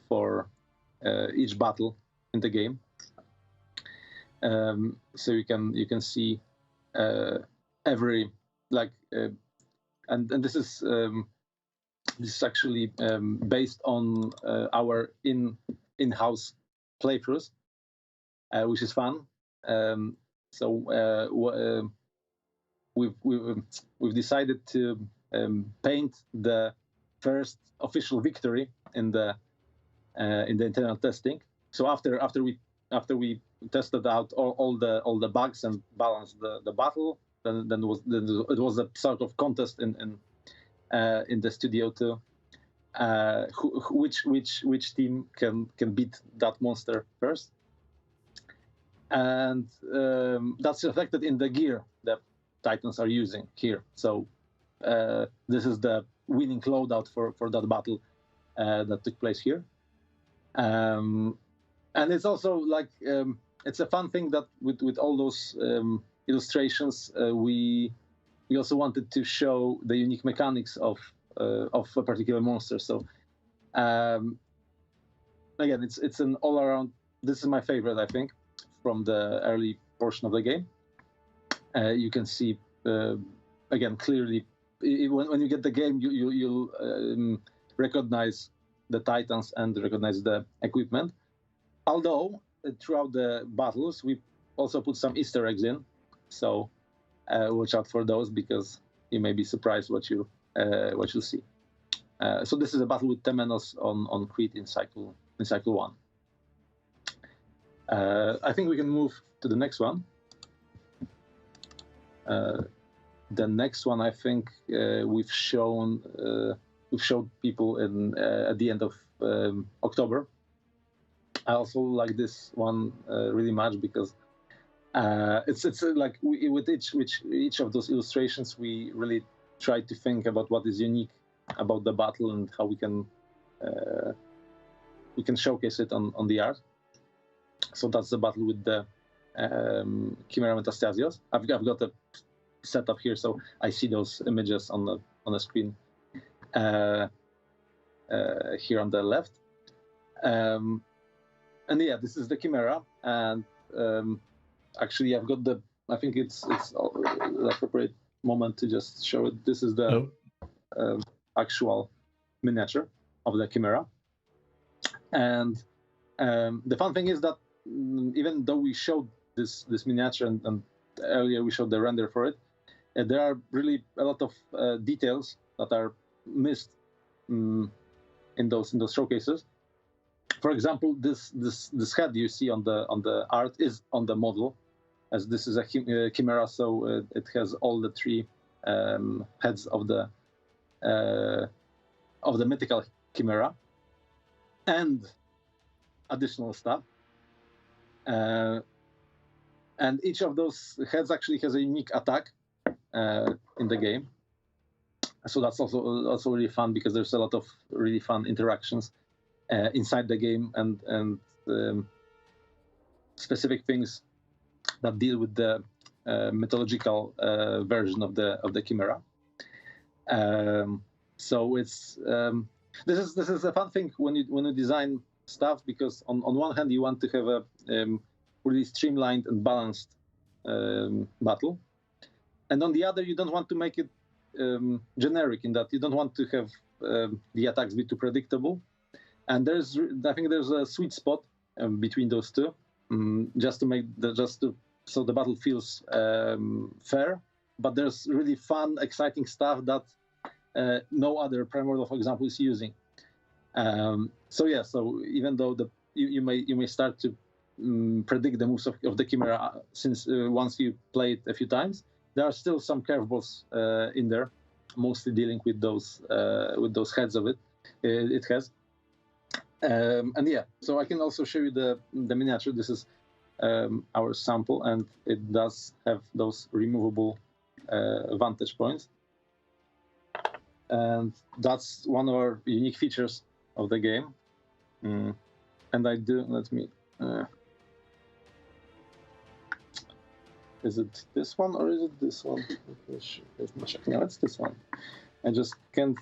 for each battle in the game, so you can see every and this is actually based on our in-house playthroughs, which is fun. We've decided to paint the first official victory in the internal testing. So after we tested out all the bugs and balanced the battle, then it was a sort of contest in the studio to which team can beat that monster first, and that's reflected in the gear that Titans are using here. So this is the winning loadout for that battle that took place here. And it's also it's a fun thing that with all those illustrations, we also wanted to show the unique mechanics of a particular monster. So again, it's an all around. This is my favorite, I think, from the early portion of the game. You can see again clearly when you get the game, you'll recognize the Titans and recognize the equipment. Although throughout the battles we also put some Easter eggs in, so watch out for those, because you may be surprised what you'll see. So this is a battle with Temenos on Crete in cycle 1. I think we can move to the next one. The next one, I think we've showed people at the end of October. I also like this one really much, because it's like with each of those illustrations, we really try to think about what is unique about the battle and how we can showcase it on the art. So that's the battle with the Chimera Metastasios. I've got a setup here, so I see those images on the screen here on the left. And yeah, this is the Chimera, and actually I've got I think it's the appropriate moment to just show it. This is the actual miniature of the Chimera. And the fun thing is that even though we showed this miniature and earlier we showed the render for it, there are really a lot of details that are missed in those showcases. For example, this head you see on the art is on the model, as this is a Chimera, so it has all the 3 heads of the mythical Chimera and additional stuff. And each of those heads actually has a unique attack in the game. So that's also really fun, because there's a lot of really fun interactions inside the game and specific things that deal with the mythological version of the Chimera. So it's this is a fun thing when you design stuff because on one hand you want to have a really streamlined and balanced battle, and on the other you don't want to make it generic in that you don't want to have the attacks be too predictable. And I think there's a sweet spot between those two, just to make so the battle feels fair, but there's really fun, exciting stuff that no other Primordial, for example, is using. So even though you may start to predict the moves of the Chimera since once you play it a few times, there are still some curveballs in there, mostly dealing with those heads of it. It has. So I can also show you the miniature. This is our sample, and it does have those removable vantage points, and that's one of our unique features of the game. And let me. Is it this one or is it this one? Let me check. No, it's this one. I just can't.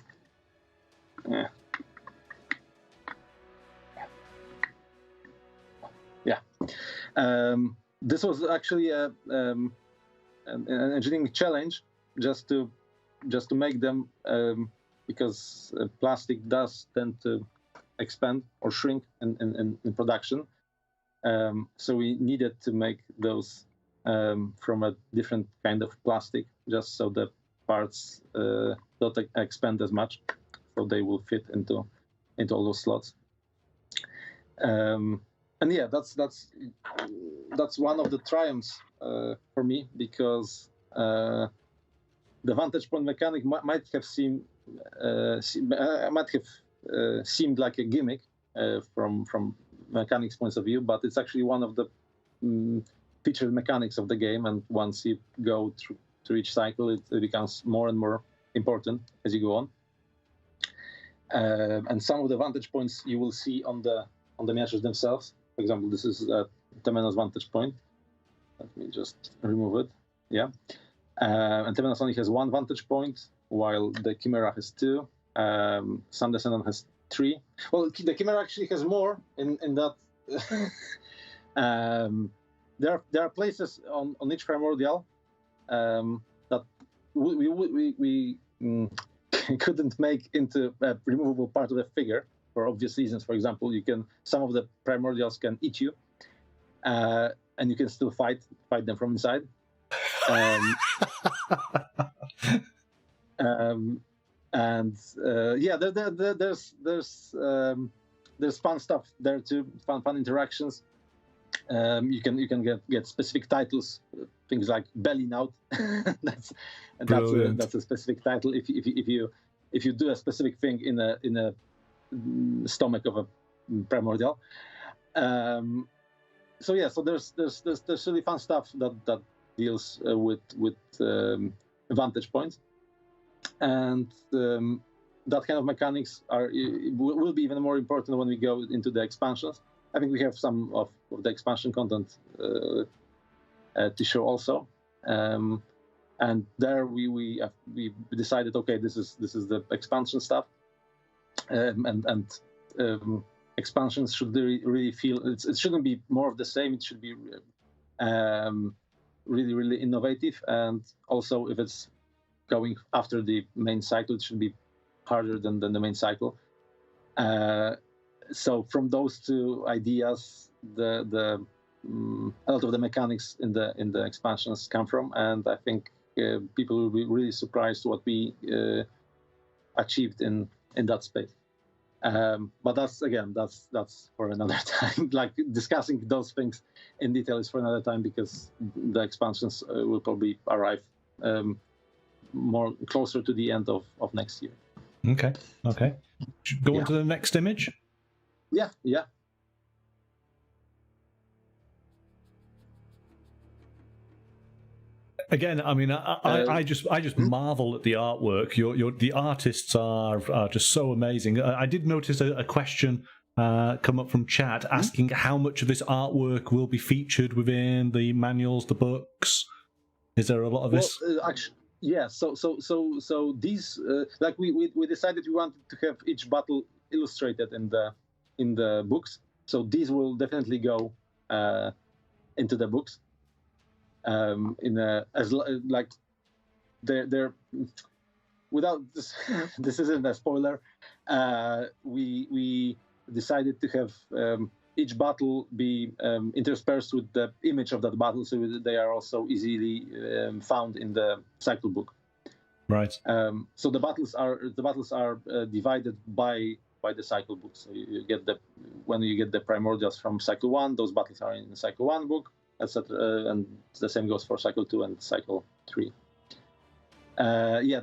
This was actually an engineering challenge just to make them because plastic does tend to expand or shrink in production. So we needed to make those from a different kind of plastic, just so the parts don't expand as much, so they will fit into all those slots. And yeah, that's one of the triumphs for me, because the vantage point mechanic might have seemed like a gimmick from mechanics points of view, but it's actually one of the featured mechanics of the game. And once you go through each cycle, it becomes more and more important as you go on. And some of the vantage points you will see on the miniatures themselves. For example, this is Temenos vantage point. Let me just remove it. Yeah. And Temenos only has one vantage point, while the Chimera has two. Sun Descendant has three. Well, the Chimera actually has more in that. There are places on each Primordial that we couldn't make into a removable part of the figure for obvious reasons. For example, some of the Primordials can eat you, and you can still fight them from inside. There's fun stuff there too. Fun interactions. You can get specific titles, things like bellying out. that's a specific title. If you do a specific thing in a stomach of a Primordial. So there's really fun stuff that deals with vantage points, and that kind of mechanics will be even more important when we go into the expansions. I think we have some of the expansion content to show also, and there we decided, okay, this is the expansion stuff, and expansions should really feel it shouldn't be more of the same. It should be really innovative, and also if it's going after the main cycle, it should be harder than the main cycle. So from those two ideas, a lot of the mechanics in the expansions come from, and I think people will be really surprised what we achieved in that space. But that's for another time. Like, discussing those things in detail is for another time, because the expansions will probably arrive more closer to the end of next year. Okay. Go on to the next image. Yeah. Again, I mean, I just marvel at the artwork. The artists are just so amazing. I did notice a question come up from chat asking how much of this artwork will be featured within the manuals, the books. Is there a lot of this? Actually, yeah. So these, like we decided we wanted to have each battle illustrated in in the books. So these will definitely go into the books. Like they're without this. This isn't a spoiler. We decided to have each battle be interspersed with the image of that battle, so they are also easily found in the cycle book. Right. So the battles are divided by the cycle book. So when you get the primordials from cycle 1, those battles are in the cycle 1 book, etc. And the same goes for cycle 2 and cycle 3.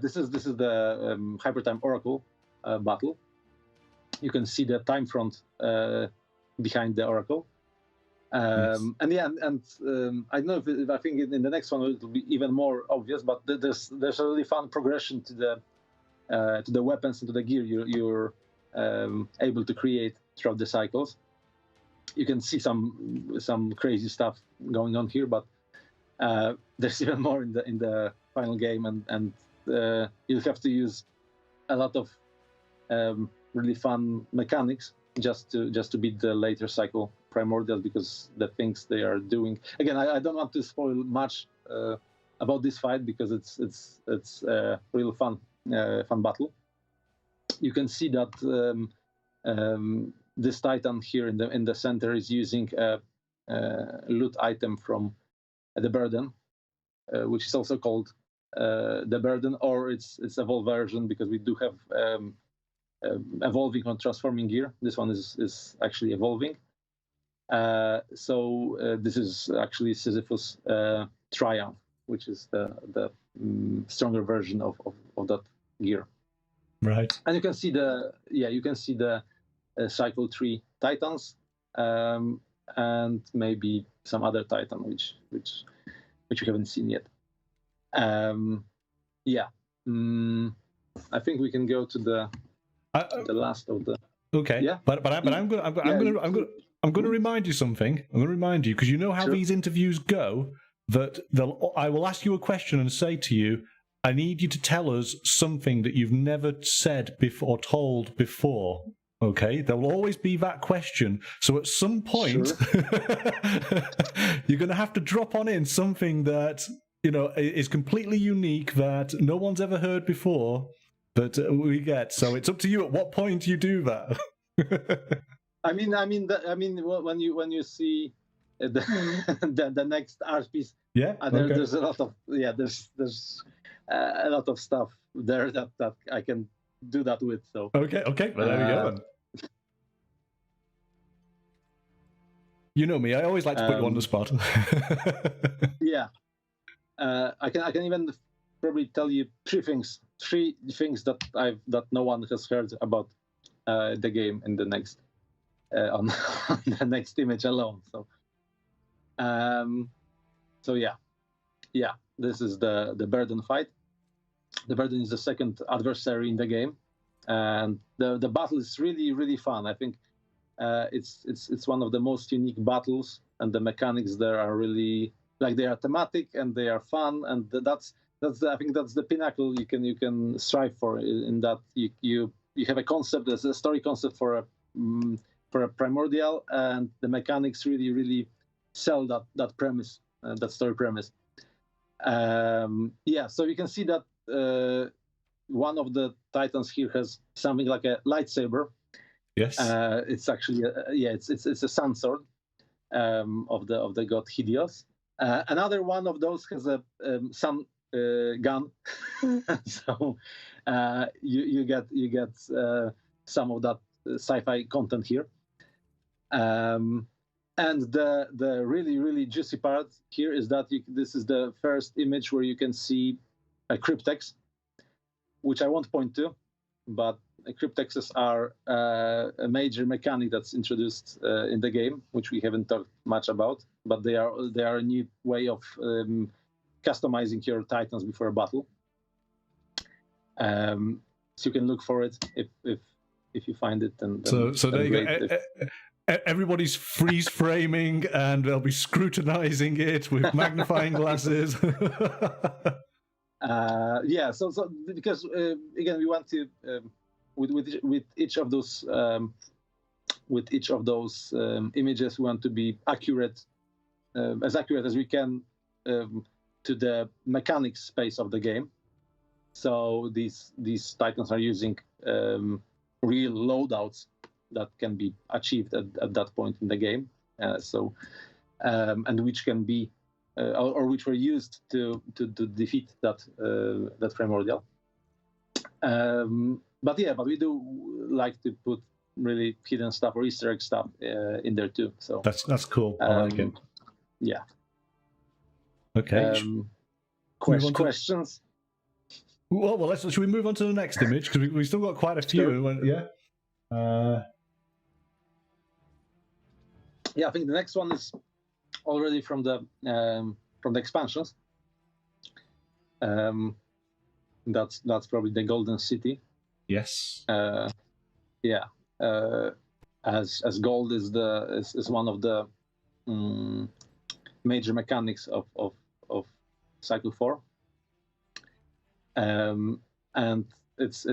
This is the Hypertime Oracle battle. You can see the time front behind the Oracle. Yes. I don't know if I think in the next one it will be even more obvious, but there's a really fun progression to the weapons and to the gear you're able to create throughout the cycles. You can see some crazy stuff going on here, but there's even more in the final game, and you'll have to use a lot of really fun mechanics just to beat the later cycle primordial, because the things they are doing. Again, I don't want to spoil much about this fight, because it's a real fun battle. You can see that this Titan here in the center is using a loot item from the Burden, which is also called the Burden, or its evolved version, because we do have evolving or transforming gear. This one is actually evolving. This is actually Sisyphus Triumph, which is the stronger version of that gear. Right. And you can see the cycle 3 Titans, and maybe some other Titan which you haven't seen yet. I think we can go to the last of the. Okay. Yeah. But I'm going to remind you something. I'm going to remind you, because you know how Sure. these interviews go. That I will ask you a question and say to you, I need you to tell us something that you've never said before or told before. Okay, there will always be that question. So at some point, Sure. you're going to have to drop on in something that is completely unique, that no one's ever heard before, that we get. So it's up to you at what point you do that. I mean, when you see the next art piece, Yeah, there's a lot of there's a lot of stuff there that I can do that with. So okay. Well, there we go. You know me. I always like to put you on the spot. I can even probably tell you three things that no one has heard about the game in the next on the next image alone. This is the Burden fight. The Burden is the second adversary in the game, and the battle is really, really fun. I think it's one of the most unique battles, and the mechanics there are really, like, they are thematic and they are fun, and I think that's the pinnacle you can strive for, in that you have a concept, there's a story concept for a primordial, and the mechanics really, really sell that premise, that story premise. So you can see that one of the Titans here has something like a lightsaber. Yes. It's actually it's a sun sword of the god Hideos. Another one of those has a sun gun. So you get some of that sci-fi content here. And the really, really juicy part here is that this is the first image where you can see a cryptex, which I won't point to, but cryptexes are a major mechanic that's introduced in the game, which we haven't talked much about, but they are a new way of customizing your Titans before a battle. So you can look for it if you find it. So there you go. Everybody's freeze framing, and they'll be scrutinizing it with magnifying glasses. So because again, we want to with each of those with each of those images. We want to be accurate, as accurate as we can, to the mechanics space of the game. So these Titans are using real loadouts that can be achieved at that point in the game. And which can be or which were used to defeat that primordial. But we do like to put really hidden stuff or Easter egg stuff in there too. So that's cool. I like it. Yeah. Okay. Questions? Well, should we move on to the next image, because we still got quite a few. Sure. I think the next one is already from the expansions. That's probably the Golden City. Yes. As gold is one of the major mechanics of Cycle 4. And it's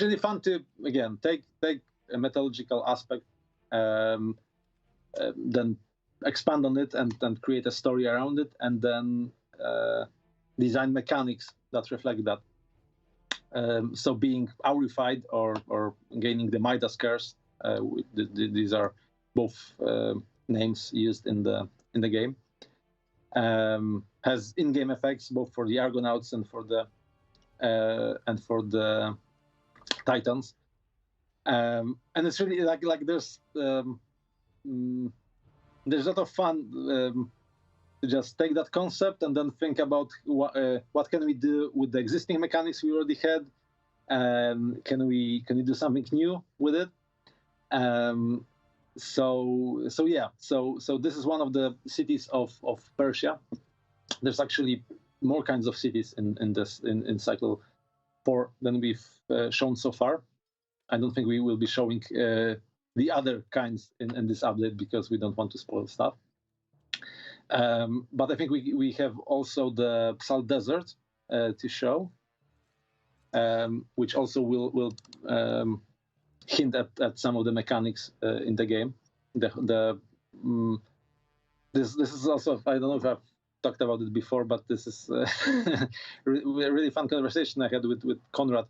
really fun to again take a metallurgical aspect, then expand on it and create a story around it, and then design mechanics that reflect that. So being aurified or gaining the Midas curse, these are both names used in the game. Has in-game effects both for the Argonauts and for the Titans, and it's really like there's a lot of fun to just take that concept and then think about what can we do with the existing mechanics we already had. Can we do something new with it? So this is one of the cities of Persia. There's actually more kinds of cities in Cycle 4 than we've shown so far. I don't think we will be showing the other kinds in this update because we don't want to spoil stuff. But I think we have also the Salt Desert to show, which also will hint at some of the mechanics in the game. This is also, I don't know if I've talked about it before, but this is a really fun conversation I had with Conrad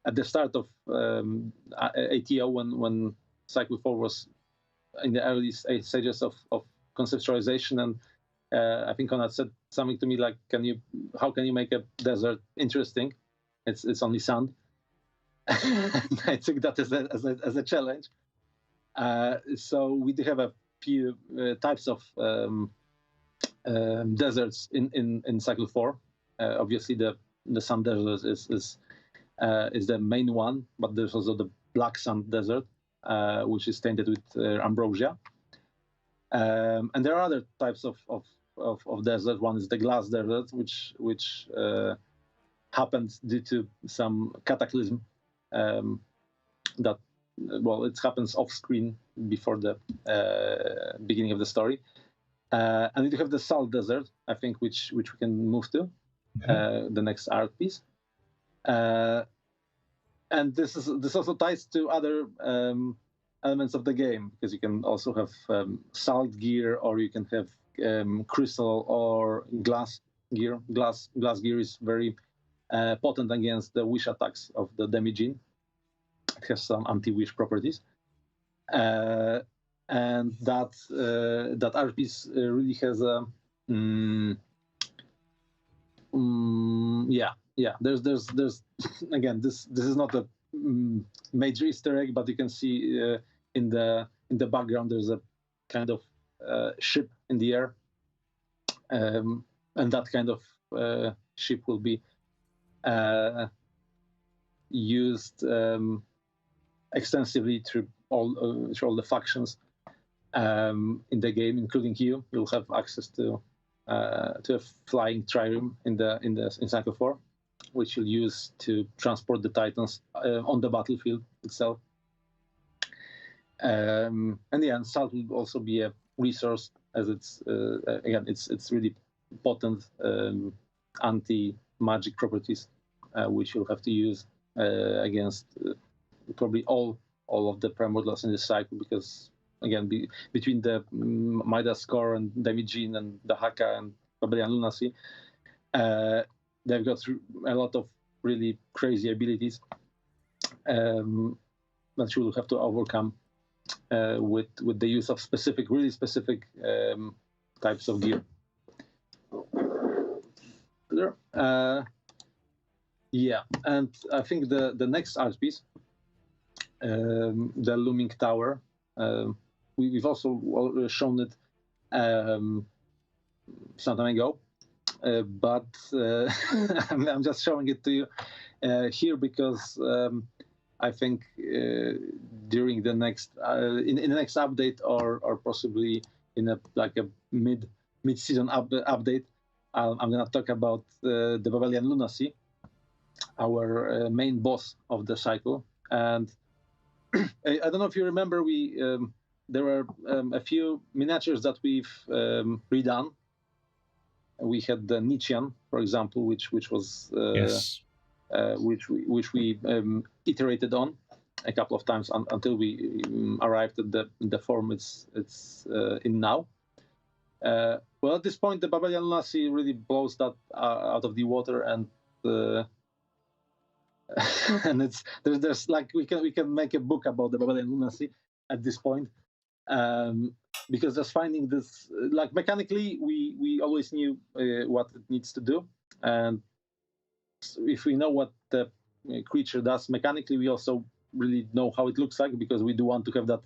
at the start of ATO when Cycle 4 was in the early stages of conceptualization, and I think Conrad said something to me like, how can you make a desert interesting? It's only sand. I took that as a challenge. So we do have a few types of deserts in Cycle 4. Obviously, the Sand Desert is the main one, but there's also the Black Sand Desert, which is tainted with ambrosia. And there are other types of desert. One is the Glass Desert, which happened due to some cataclysm that, it happens off screen before the beginning of the story. And we do have the Salt Desert, I think, which we can move to the next art piece. And this also ties to other elements of the game, because you can also have salt gear, or you can have crystal or glass gear. Glass gear is very potent against the wish attacks of the Demigene. It has some anti-wish properties. And that art piece really has a there's again, this is not a major Easter egg, but you can see in the background there's a kind of ship in the air, and that kind of ship will be used extensively through all the factions in the game, including you. You'll have access to a flying trireme in Cycle 4, which you'll use to transport the Titans on the battlefield itself. And salt will also be a resource, as it's really potent anti-magic properties, which you'll have to use against probably all all of the primordials in this cycle, because again, between the Midas Core and Damaging and the Haka and Babelian Lunacy, they've got a lot of really crazy abilities that you will have to overcome with the use of really specific types of gear. Yeah, and I think the next art piece, the Looming Tower, we've also shown it some time ago, but I'm just showing it to you here because I think during the next in the next update or possibly in a mid-season update, I'm going to talk about the Babelian Lunacy, our main boss of the cycle. And I don't know if you remember, there were a few miniatures that we've redone. We had the Nietzschean, for example, which was yes. which we iterated on a couple of times until we arrived at the form it's in now. Well, at this point, the Babelian Lunacy really blows that out of the water, and and there's like we can make a book about the Babelian Lunacy at this point, because just finding this, like, mechanically we always knew what it needs to do, and if we know what the creature does mechanically, we also really know how it looks like, because we do want to have that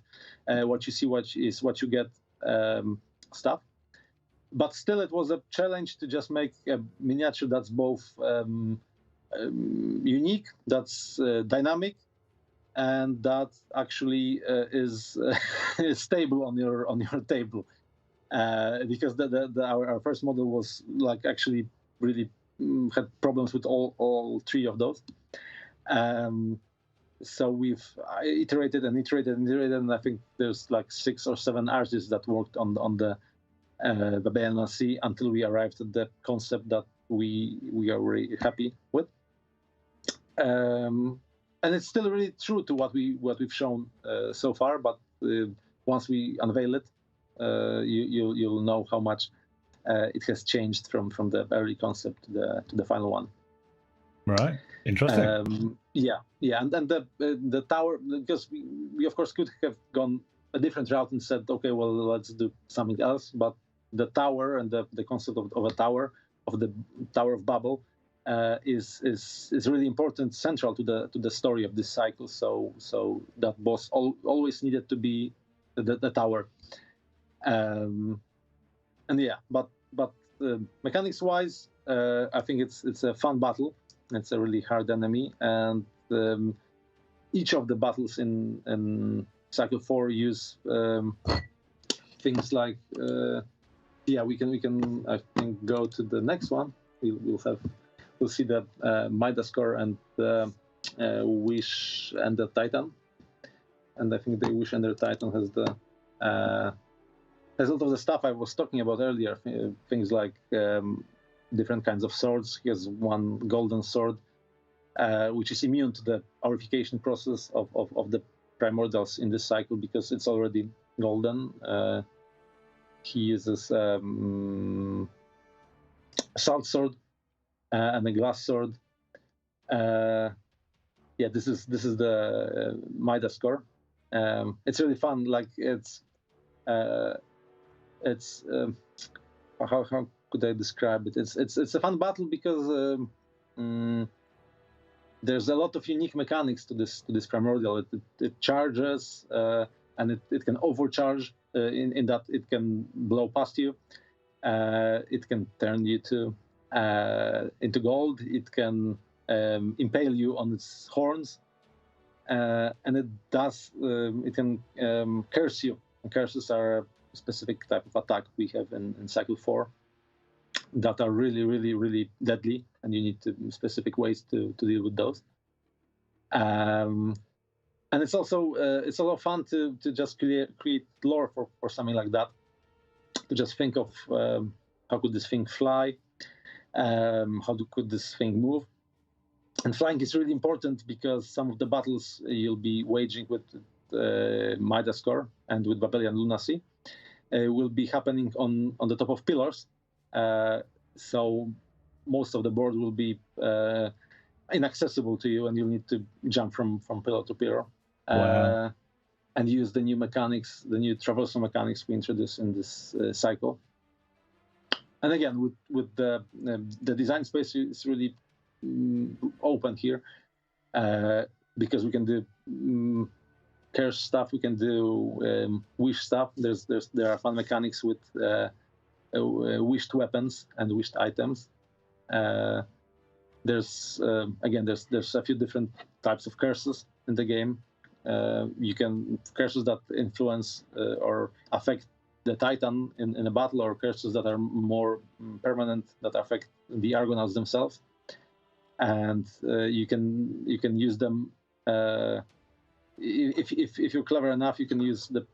what you see, what you get stuff. But still, it was a challenge to just make a miniature that's both unique, that's dynamic, and that actually is stable on your table. Because our first model was like actually really had problems with all three of those. So we've iterated, and I think there's like 6 or 7 artists that worked on the Babelian Lunacy until we arrived at the concept that we are very happy with. And it's still really true to what we've shown so far. But once we unveil it, you'll know how much it has changed from the early concept to the final one. Right. Interesting. Yeah, and then the tower, because we of course could have gone a different route and said, okay, well, let's do something else. But the tower and the concept of a tower, of the Tower of Babel, is really important, central to the story of this cycle. So that boss always needed to be the tower. And yeah, but mechanics wise, I think it's a fun battle. It's a really hard enemy, and each of the battles in Cycle 4 use things like we can I think go to the next one. We'll see the Midas Core and the Wish and the Titan, and I think the Wish and the Titan has a lot of the stuff I was talking about earlier. Things like different kinds of swords. He has one golden sword, which is immune to the aurification process of the primordials in this cycle because it's already golden. He uses a salt sword and a glass sword. This is the Midas Core. It's really fun. Like it's how could I describe it? It's a fun battle because there's a lot of unique mechanics to this primordial. It charges and it can overcharge in that it can blow past you. It can turn you into gold. It can impale you on its horns, and it can curse you. And curses are a specific type of attack we have in Cycle 4 that are really, really, really deadly, and you need specific ways to deal with those. And it's also it's a lot of fun to just create lore for something like that. To just think of how could this thing fly, could this thing move. And flying is really important because some of the battles you'll be waging with Midas Core and with Babelian Lunacy will be happening on the top of pillars. So most of the board will be inaccessible to you, and you'll need to jump from pillar to pillar. Wow. And use the new mechanics, the new traversal mechanics we introduced in this cycle. And again, with the design space is really open here, because we can do curse stuff, we can do wish stuff. There are fun mechanics with wished weapons and wished items. There's a few different types of curses in the game. You can curses that influence or affect the Titan in a battle, or curses that are more permanent that affect the Argonauts themselves, and you can use them if you're clever enough. You can use the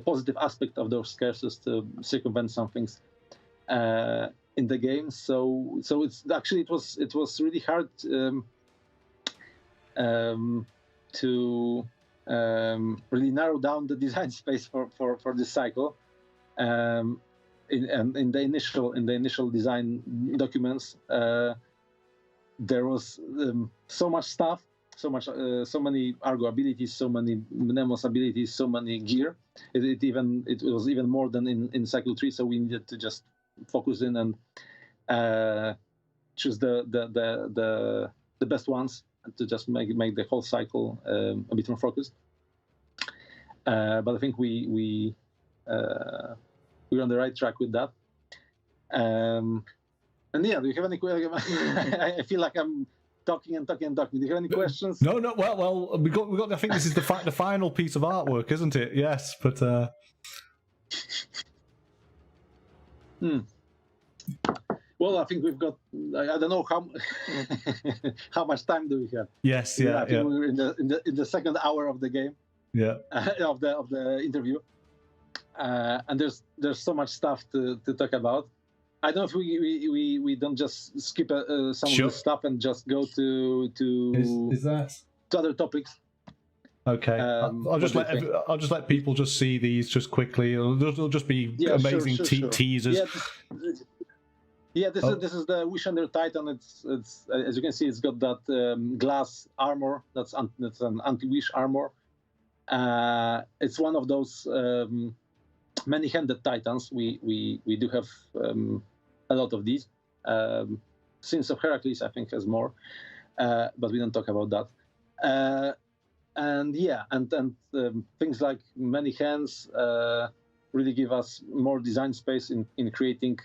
positive aspect of those curses to circumvent some things in the game. So it's actually it was really hard to really narrow down the design space for this cycle. In the initial design documents, there was so much stuff, so many Argo abilities, so many Mnemos abilities, so many gear. It was even more than in Cycle 3. So we needed to just focus in and choose the best ones to just make the whole cycle a bit more focused. But I think we're on the right track with that. And yeah, do you have any questions? I feel like I'm talking and talking and talking. Do you have any questions? No. Well, we got. I think this is the final piece of artwork, isn't it? Yes, but. Well, I think we've got. I don't know how much time do we have? Yes, yeah. I think we're in the second hour of the game. Yeah. Of the interview, and there's so much stuff to talk about. I don't know if we don't just skip some of the stuff and just go to other topics. Okay, I'll just let people just see these just quickly. It'll just be amazing teasers. Yeah, this is the Wish Under Titan. It's as you can see, it's got that glass armor. That's an anti-wish armor. It's one of those many-handed Titans. We do have a lot of these. Sins of Heracles, I think, has more, but we don't talk about that. And things like many hands really give us more design space in creating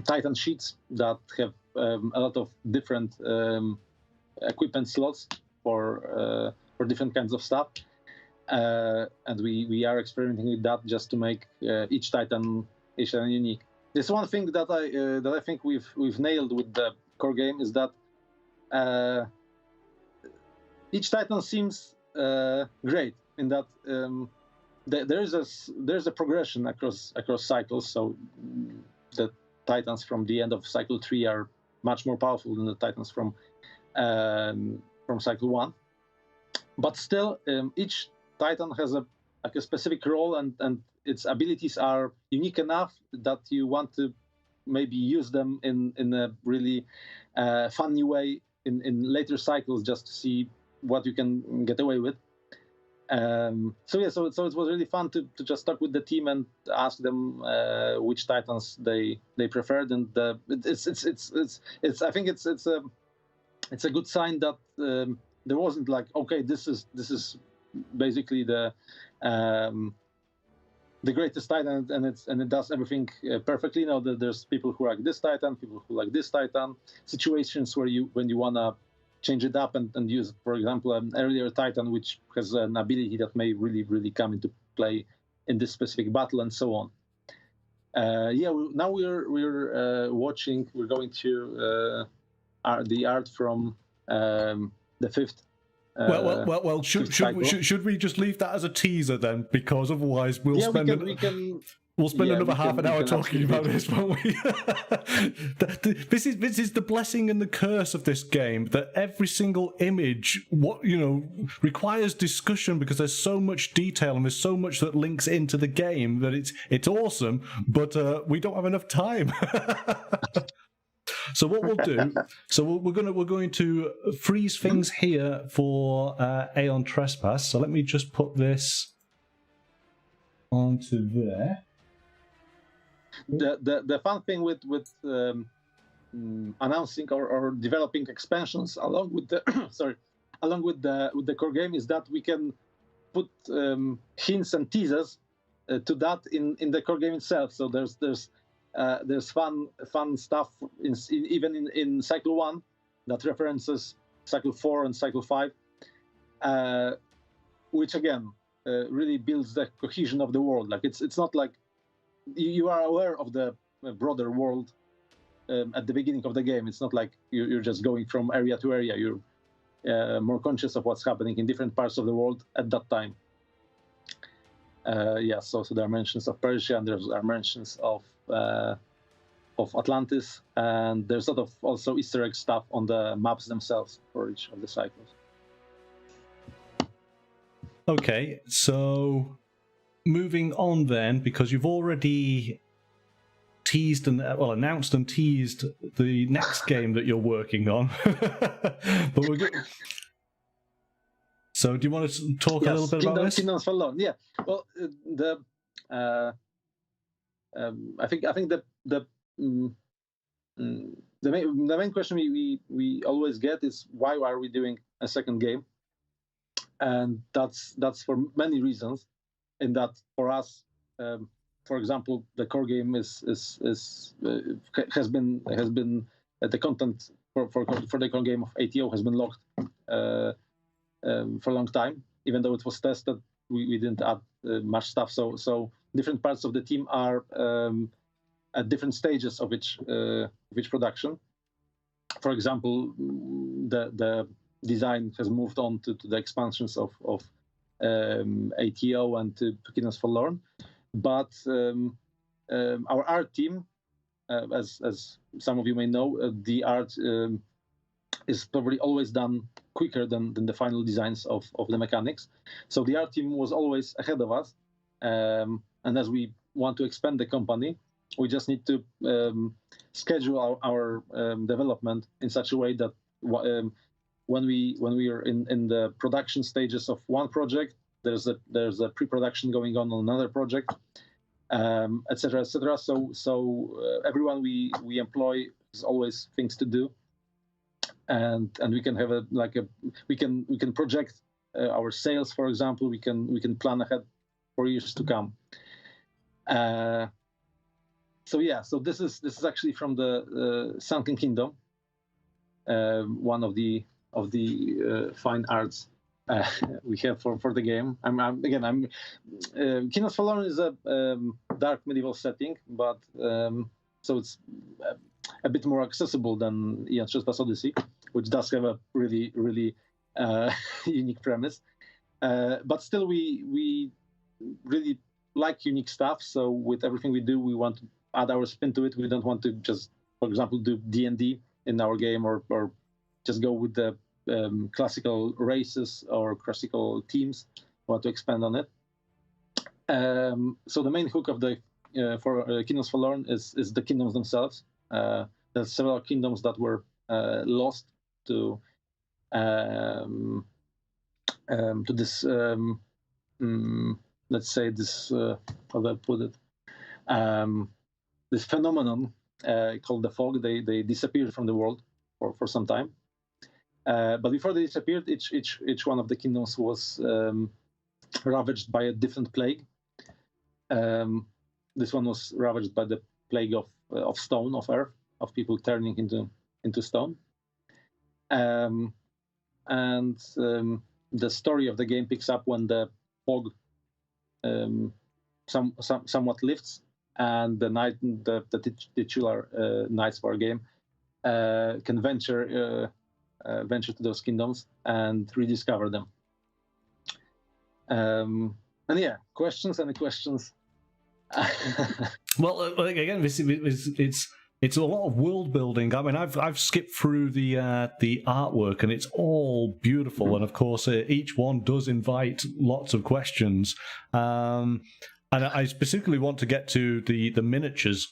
Titan sheets that have a lot of different equipment slots for different kinds of stuff. And we are experimenting with that just to make each Titan unique. There's one thing that I think we've nailed with the core game is that each Titan seems great in that there's a progression across cycles. So the Titans from the end of Cycle 3 are much more powerful than the Titans from Cycle 1. But still, each Titan has a specific role, and its abilities are unique enough that you want to maybe use them in a really funny way in later cycles, just to see what you can get away with. So it was really fun to just talk with the team and ask them which Titans they preferred, and it's I think it's a good sign that there wasn't like, okay, this is basically the greatest Titan and it does everything perfectly. No, there's people who like this Titan, people who like this Titan. Situations when you wanna change it up and use, for example, an earlier Titan which has an ability that may really come into play in this specific battle, and so on. Now we're watching. We're going to the art from the fifth. Should we just leave that as a teaser then? Because otherwise we'll spend. We can. We'll spend Yeah, another half an hour talking about absolutely this, won't we? This is the blessing and the curse of this game, that every single image, requires discussion, because there's so much detail and there's so much that links into the game that it's awesome, but we don't have enough time. So what we'll do, we're going to freeze things here for Aeon Trespass. So let me just put this onto there. The fun thing with announcing or developing expansions along with the with the core game is that we can put hints and teasers to that in the core game itself. So there's fun stuff even in cycle 1 that references cycle 4 and cycle 5, which again really builds the cohesion of the world. Like it's not like you are aware of the broader world at the beginning of the game. It's not like you're just going from area to area. You're more conscious of what's happening in different parts of the world at that time. So there are mentions of Persia, and there are mentions of Atlantis, and there's sort of also Easter egg stuff on the maps themselves for each of the cycles. Okay, so moving on then, because you've already teased and announced and teased the next game that you're working on. But we're good. So do you want to talk a little bit about this? Kingdoms Forlorn. Yeah. Well, I think the main question we always get is, why are we doing a second game? And that's for many reasons. In that, for us, for example, the core game has been the content for the core game of ATO has been locked for a long time. Even though it was tested, we didn't add much stuff. So different parts of the team are at different stages of each production. For example, the design has moved on to the expansions of ATO and to Kingdoms Forlorn, but our art team, as some of you may know, the art is probably always done quicker than the final designs of the mechanics. So the art team was always ahead of us, and as we want to expand the company, we just need to schedule our development in such a way that when we are in the production stages of one project, there's a pre-production going on another project, etc., etc. So everyone we employ has always things to do, and we can have we can project our sales, for example. We can plan ahead for years to come. So this is actually from the Sunken Kingdom, one of the fine arts we have for the game. Kingdoms Forlorn is a dark medieval setting, but so it's a bit more accessible than Aeon Trespass Odyssey, which does have a really unique premise. But still, we really like unique stuff. So with everything we do, we want to add our spin to it. We don't want to just, for example, do D&D in our game or just go with the classical races or classical teams. We want to expand on it. So the main hook of the for Kingdoms Forlorn is the kingdoms themselves. There's several kingdoms that were lost to this let's say this how do I put it, this phenomenon called the fog. They disappeared from the world for some time, but before they disappeared, each one of the kingdoms was ravaged by a different plague. This one was ravaged by the plague of stone, of earth, of people turning into stone. And the story of the game picks up when the fog somewhat lifts, and the titular knights for our game can venture to those kingdoms and rediscover them. And yeah, questions. Any questions Well, again, it's a lot of world building. I mean, I've skipped through the artwork, and it's all beautiful. And of course, each one does invite lots of questions. And I specifically want to get to the miniatures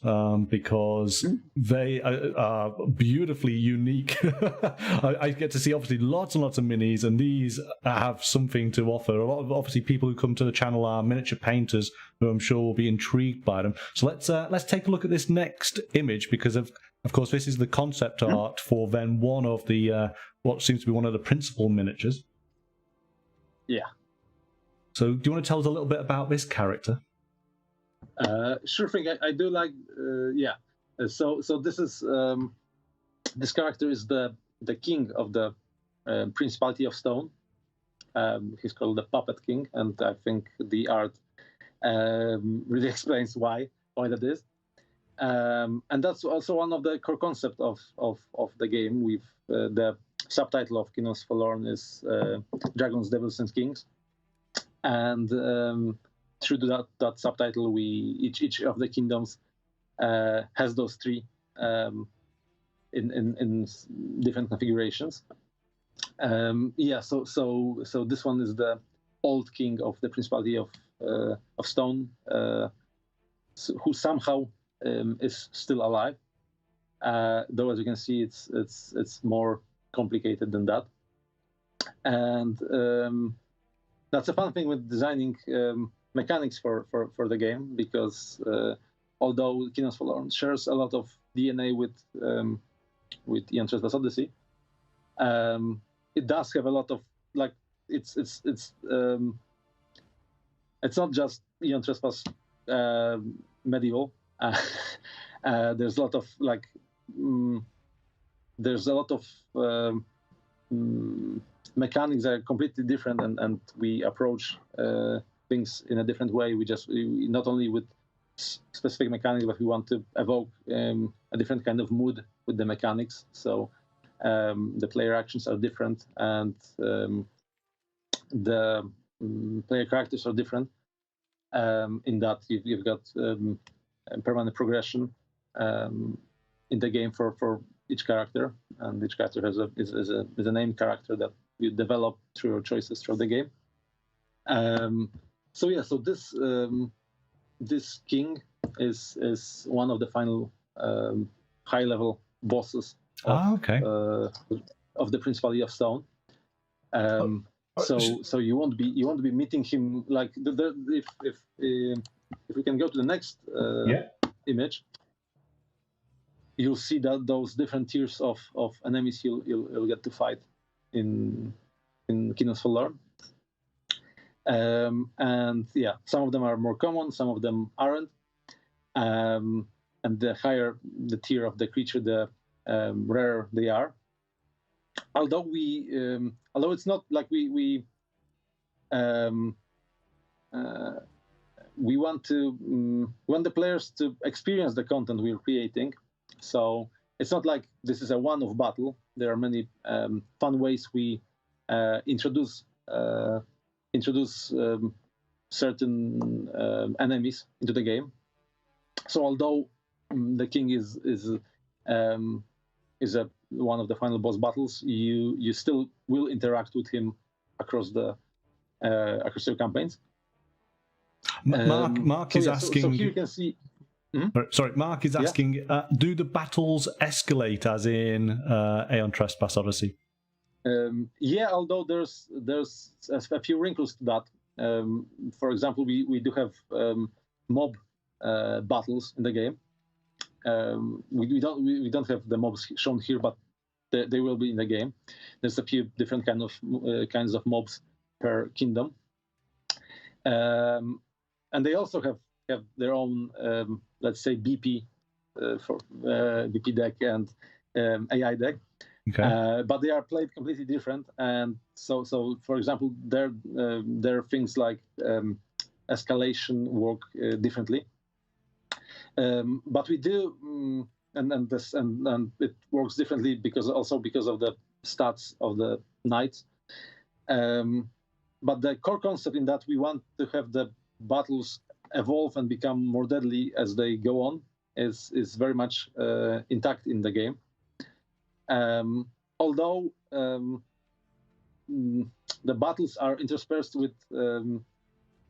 because they are beautifully unique. I get to see obviously lots and lots of minis, and these have something to offer. A lot of obviously people who come to the channel are miniature painters, who I'm sure will be intrigued by them. So let's take a look at this next image, because of course this is the concept art for then one of the what seems to be one of the principal miniatures. Yeah. So do you want to tell us a little bit about this character? Sure thing. I do like. Yeah. So this is this character is the king of the Principality of Stone. He's called the Puppet King, and I think the art really explains why that is. And that's also one of the core concepts of the game. With the subtitle of Kingdoms Forlorn is Dragons, Devils, and Kings, and through that subtitle, each of the kingdoms has those three in different configurations. Yeah, so this one is the old king of the Principality of Stone, who somehow is still alive. Though, as you can see, it's more complicated than that. And that's a fun thing with designing mechanics for the game, because although Kingdoms Forlorn shares a lot of DNA with Aeon Trespass Odyssey, it does have a lot of, like, it's not just Aeon Trespass medieval. There's a lot of mechanics that are completely different, and we approach things in a different way. We not only with specific mechanics, but we want to evoke a different kind of mood with the mechanics. So the player actions are different, and the player characters are different. In that you've got permanent progression in the game for each character, and each character is a named character that you develop through your choices throughout the game. So this king is one of the final high level bosses of the Principality of Stone. So you won't be meeting him, like if we can go to the next image, you'll see that those different tiers of enemies you'll get to fight in Kingdoms Forlorn. And yeah, some of them are more common, some of them aren't. And the higher the tier of the creature, the rarer they are. Although it's not like we want the players to experience the content we're creating. So it's not like this is a one-off battle. There are many fun ways we introduce certain enemies into the game. So although the king is one of the final boss battles, you still will interact with him across your campaigns. Mark is asking. So here you can see. Sorry, Mark is asking, do the battles escalate as in Aeon Trespass Odyssey? Yeah, although there's a few wrinkles to that. For example, we do have mob battles in the game. We don't have the mobs shown here, but they will be in the game. There's a few different kinds of mobs per kingdom, and they also have their own, let's say, BP for BP deck and AI deck. Okay. But they are played completely different, and so for example, there are things like escalation work differently. But we do, and it works differently because of the stats of the knights. But the core concept in that we want to have the battles evolve and become more deadly as they go on is very much intact in the game. Although the battles are interspersed with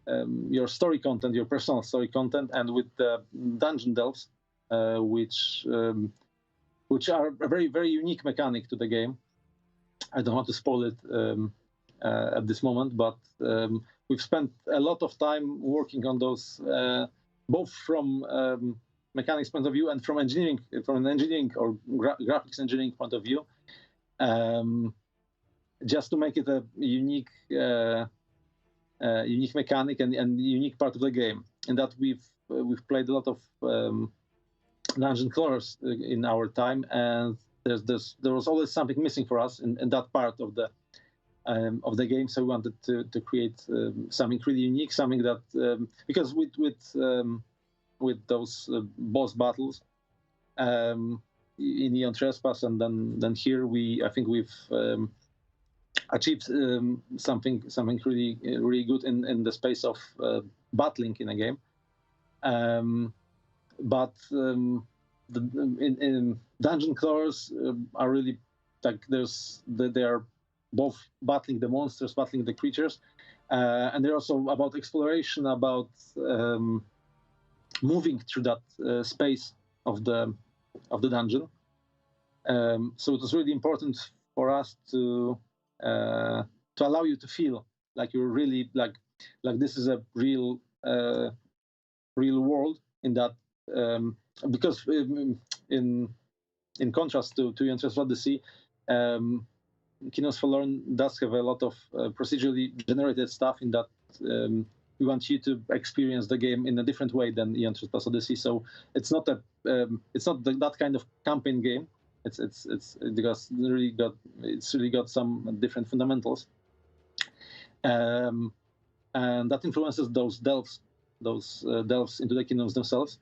your story content, your personal story content, and with the dungeon delves, which are a very, very unique mechanic to the game. I don't want to spoil it at this moment, but we've spent a lot of time working on those, both from mechanics point of view and from an engineering or graphics engineering point of view, just to make it a unique mechanic and unique part of the game. And that we've played a lot of dungeon crawlers in our time, and there was always something missing for us in that part of the game. So we wanted to create something really unique, something that because with those boss battles in Aeon Trespass, and then here I think we've achieved something really really good in the space of battling in a game. But in dungeon crawlers are really like they are both battling the monsters, battling the creatures, and they're also about exploration, about moving through that space of the dungeon. So it was really important for us to allow you to feel like you're really like this is a real world in that, because in contrast to Aeon Trespass Odyssey, Kingdoms Forlorn does have a lot of procedurally generated stuff in that we want you to experience the game in a different way than Aeon Trespass Odyssey. So it's not that kind of campaign game. It's because it's really got some different fundamentals, and that influences those delves into the kingdoms themselves.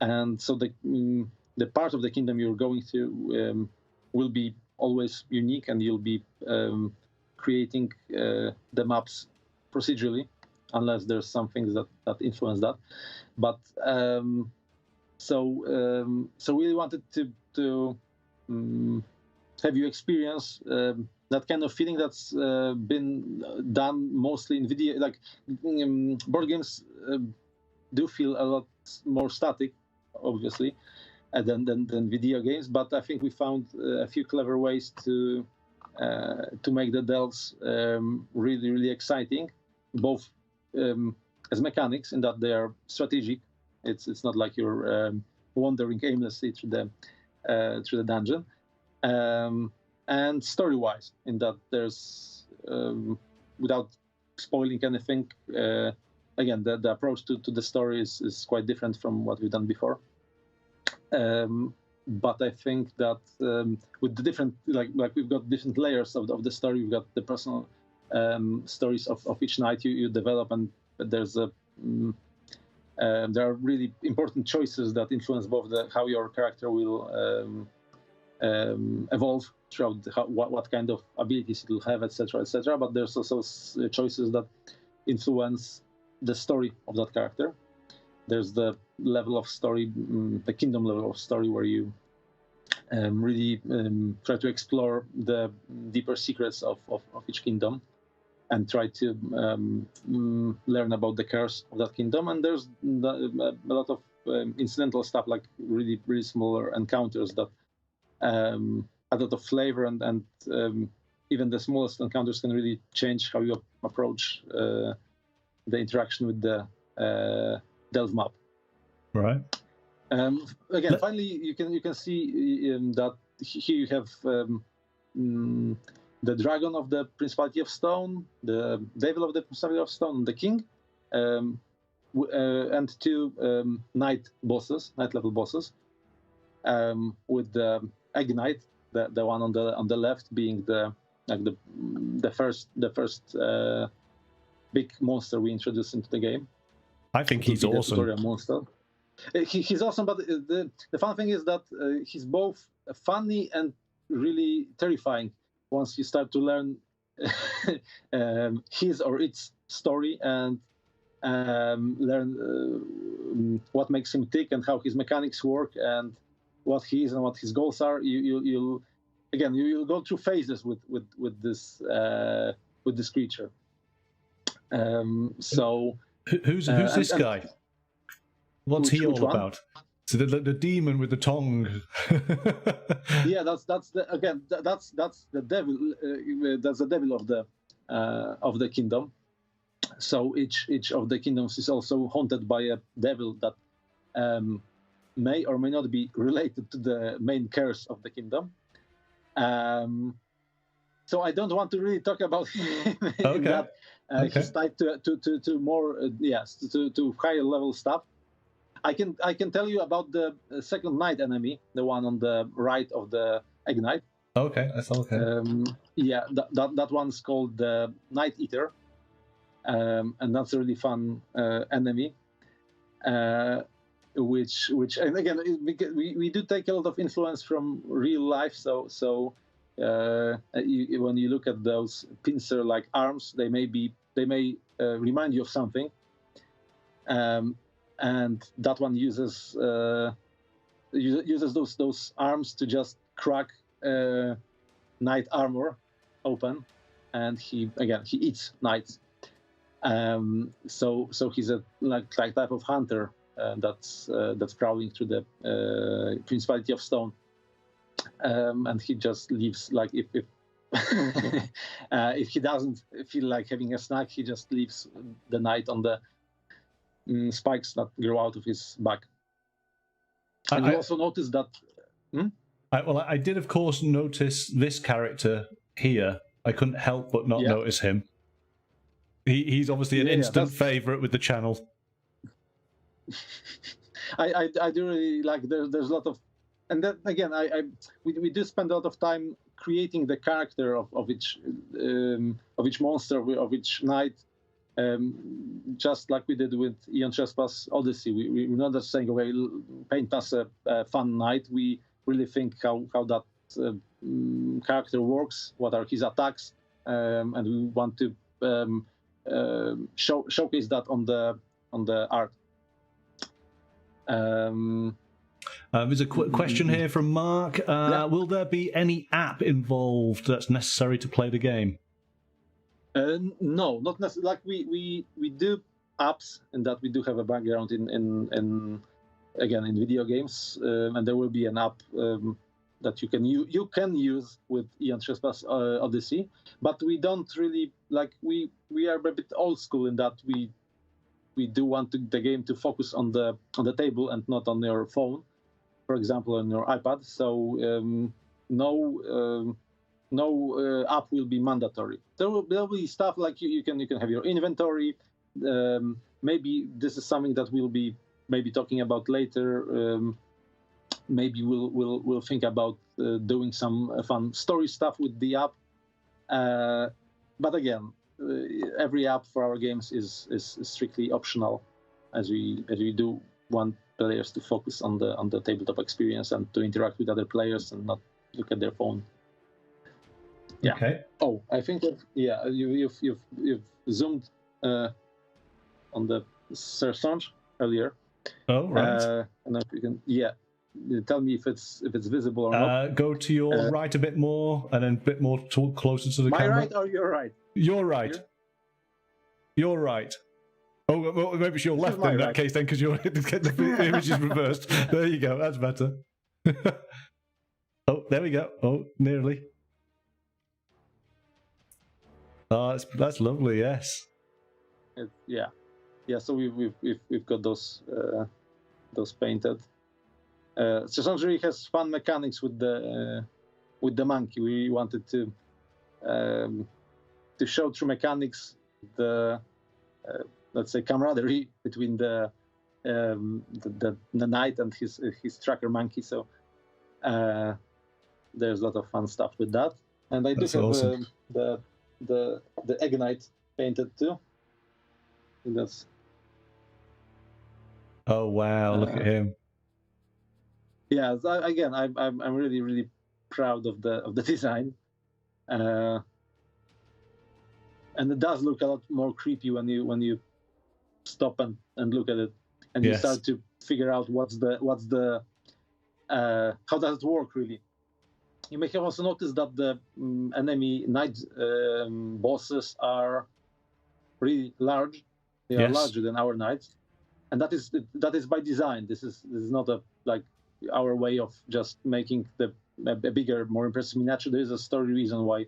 And so the part of the kingdom you're going to will be always unique, and you'll be creating the maps procedurally, unless there's some things that influence that. But so we really wanted to have you experience that kind of feeling that's been done mostly in video. Like board games do feel a lot more static, obviously, than video games. But I think we found a few clever ways to make the delves really, really exciting, both as mechanics in that they are strategic. It's not like you're wandering aimlessly through the dungeon, and story-wise in that there's without spoiling anything. Again, the approach to the story is quite different from what we've done before. But I think that with the different, like we've got different layers of the story. We've got the personal stories of each knight you develop, and there's there are really important choices that influence both how your character will evolve throughout what kind of abilities it will have, etc., etc. But there's also choices that influence the story of that character. There's the level of story, the kingdom level of story, where you really try to explore the deeper secrets of each kingdom and try to learn about the curse of that kingdom. And there's a lot of incidental stuff, like really, really smaller encounters that add a lot of flavor, and even the smallest encounters can really change how you approach the interaction with the delve map. Right. Again, finally, you can see that here you have the dragon of the Principality of Stone, the devil of the Principality of Stone, and the king, and two knight level bosses, with the egg knight, the one on the left being the first big monster we introduced into the game. I think he's awesome. Tutorial monster. He's awesome, but the fun thing is that he's both funny and really terrifying once you start to learn his or its story, and learn what makes him tick and how his mechanics work and what he is and what his goals are. You'll go through phases with this creature. Who's this guy? What's he all about? So the demon with the tongue. Yeah, that's the devil. That's the devil of the kingdom. So each of the kingdoms is also haunted by a devil that may or may not be related to the main curse of the kingdom. So I don't want to really talk about him. Okay. That, he's tied to more to higher level stuff. I can tell you about the second knight enemy, the one on the right of the Ignite. Okay, that's okay. That one's called the Night Eater, and that's a really fun enemy. Which and again we do take a lot of influence from real life. So when you look at those pincer-like arms, they may remind you of something. And that one uses those arms to just crack knight armor open, and he eats knights. So he's a like type of hunter that's prowling through the Principality of Stone, and he just leaves like if if he doesn't feel like having a snack, he just leaves the knight on the spikes that grow out of his back. And you also notice that. I did, of course, notice this character here. I couldn't help but not notice him. He's obviously an instant favorite with the channel. I do really like. There's a lot of, and then again, we do spend a lot of time creating the character of each monster, of each knight. Just like we did with Aeon Trespass Odyssey, we're not just saying, "Okay, paint us a fun knight." We really think how that character works, what are his attacks, and we want to showcase that on the art. There's a quick question here from Mark. Will there be any app involved that's necessary to play the game? No, not necessarily. Like we do apps, and that we do have a background in video games, and there will be an app that you can use with Aeon Trespass Odyssey. But we don't really like. We are a bit old school in that we do want the game to focus on the table and not on your phone, for example, on your iPad. So no app will be mandatory. There will be stuff like you can have your inventory. Maybe this is something that we'll be maybe talking about later. Maybe we'll think about doing some fun story stuff with the app. But again, every app for our games is strictly optional, as we do want players to focus on the tabletop experience and to interact with other players and not look at their phone. Yeah. Okay. Oh, I think that you've zoomed on the search earlier. Oh, right. And if you can, tell me if it's visible or not. Go to your right a bit more, and then a bit more closer to the camera. My right or your right? Your right. Here? Your right. Oh, well, maybe it's your left in that case then, because you're the image is reversed. There you go. That's better. Oh, there we go. Oh, nearly. Oh, that's lovely. Yes. Yeah. So we've got those painted. Sessongery has fun mechanics with the monkey. We wanted to show through mechanics the let's say camaraderie between the knight and his tracker monkey. So there's a lot of fun stuff with that. And I do have awesome. The Ignite painted too. That's. Oh wow! Look at him. Yeah, again, I'm really really proud of the design, and it does look a lot more creepy when you stop and look at it, and you start to figure out what's the how does it work really. You may have also noticed that the enemy knight bosses are really large. They are larger than our knights, and that is by design. This is not like our way of just making a bigger, more impressive miniature. There is a story reason why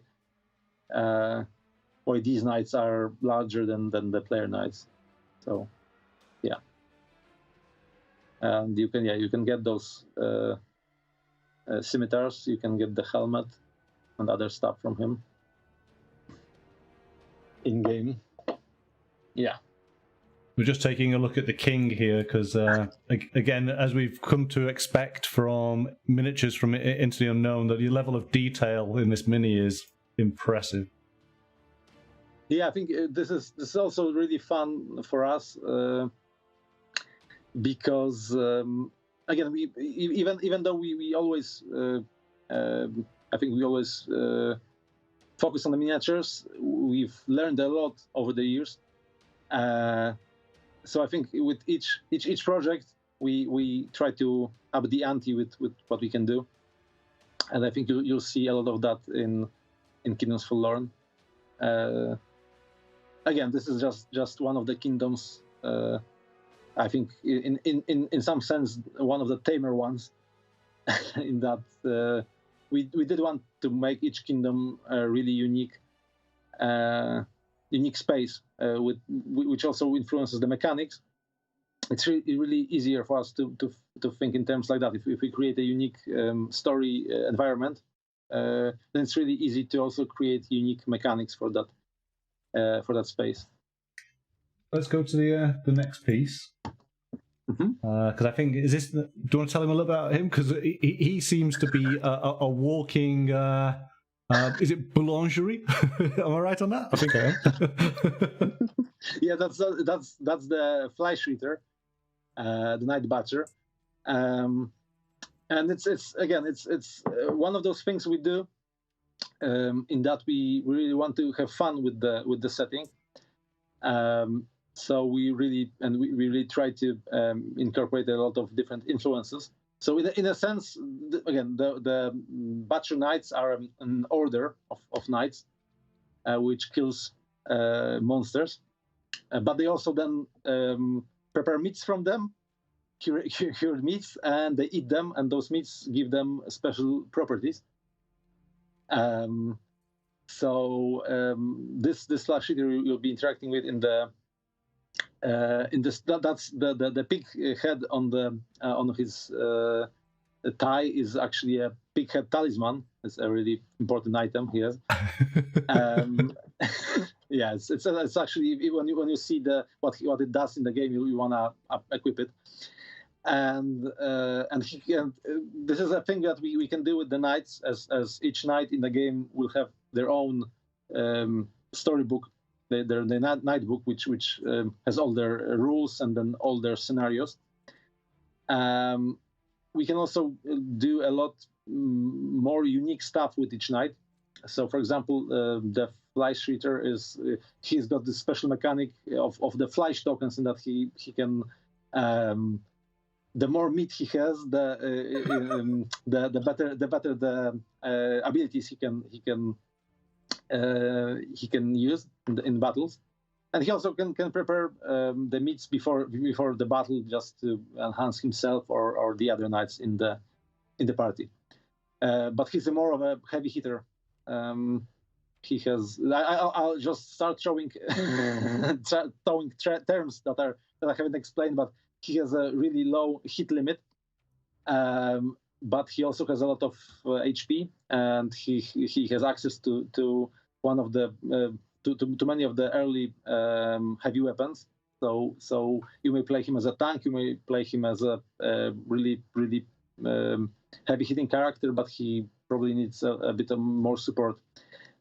these knights are larger than the player knights. So, yeah. And you can get those scimitars. You can get the helmet and other stuff from him in game. Yeah. We're just taking a look at the king here because, again, as we've come to expect from miniatures from Into the Unknown, that the level of detail in this mini is impressive. Yeah, I think this is also really fun for us because again, we even though we always I think we always focus on the miniatures, we've learned a lot over the years. So I think with each project, we try to up the ante with what we can do, and I think you'll see a lot of that in Kingdoms Forlorn. Again, this is just one of the kingdoms. I think in some sense one of the tamer ones. In that we did want to make each kingdom a really unique space, which also influences the mechanics. It's really easier for us to think in terms like that. If we create a unique story environment, then it's really easy to also create unique mechanics for that space. Let's go to the next piece. Because I think, is this? Do you want to tell him a little about him? Because he seems to be a walking. Is it boulangerie? Am I right on that? I think I am. Yeah, that's the Fleisch Eater, the Night Butcher, and it's one of those things we do in that we really want to have fun with the setting. So we really try to incorporate a lot of different influences. So in a sense, the Butcher Knights are an order of knights which kills monsters, but they also then prepare meats from them, cured meats, and they eat them, and those meats give them special properties. This Flash Eater you'll be interacting with that's the pig head on his tie is actually a pig head talisman. It's a really important item here. Yeah, it's actually when you see what it does in the game, you wanna equip it. And this is a thing that we can do with the knights, as each knight in the game will have their own storybook, their night book, which has all their rules and then all their scenarios. We can also do a lot more unique stuff with each knight. So, for example, the Fleisch Eater he's got this special mechanic of the Fleisch tokens, in that he can. The more meat he has, the better the abilities he can use in battles, and he also can prepare the meats before the battle, just to enhance himself or the other knights in the party. But he's more of a heavy hitter. He has. I'll just start throwing terms that I haven't explained, but he has a really low hit limit, but he also has a lot of HP, and he has access to one of the to many of the early heavy weapons. So you may play him as a tank, you may play him as a really heavy hitting character, but he probably needs a bit of more support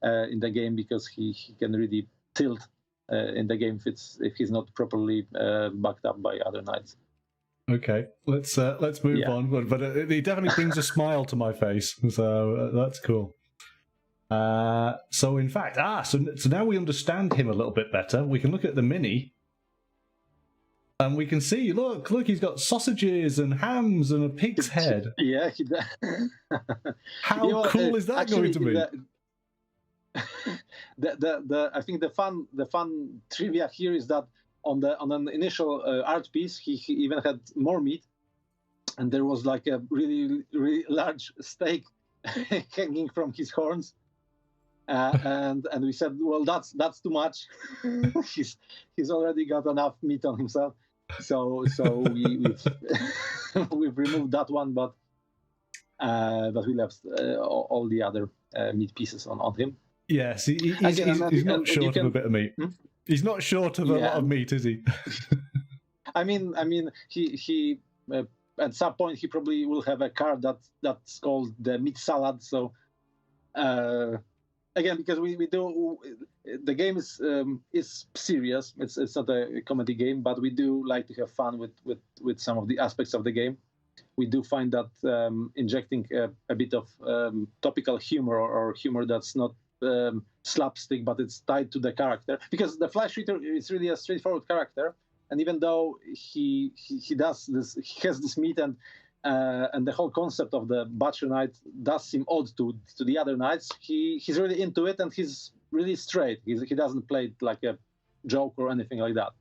in the game, because he can really tilt in the game if he's not properly backed up by other knights. Okay, let's move on. But it definitely brings a smile to my face, so that's cool. So in fact, so now we understand him a little bit better. We can look at the mini, And we can see, look, he's got sausages and hams and a pig's head. Yeah, he does. How cool is that actually, going to be? I think the fun trivia here is that on an initial art piece, he even had more meat, and there was like a really large steak hanging from his horns. And we said, well, that's too much. he's already got enough meat on himself, so we've removed that one, but we left all the other meat pieces on him. Yes, he's not short of a bit of meat. He's not short of a lot of meat, is he? I mean, he at some point he probably will have a card that's called the meat salad. So again, because we do, the game is serious. It's not a comedy game, but we do like to have fun with some of the aspects of the game. We do find that injecting a bit of topical humor or humor that's not slapstick, but it's tied to the character, because the Flesh Eater is really a straightforward character, and even though he does this, he has this meat, and the whole concept of the Butcher Knight does seem odd to the other knights, he's really into it, and he's really straight. He doesn't play it like a joke or anything like that.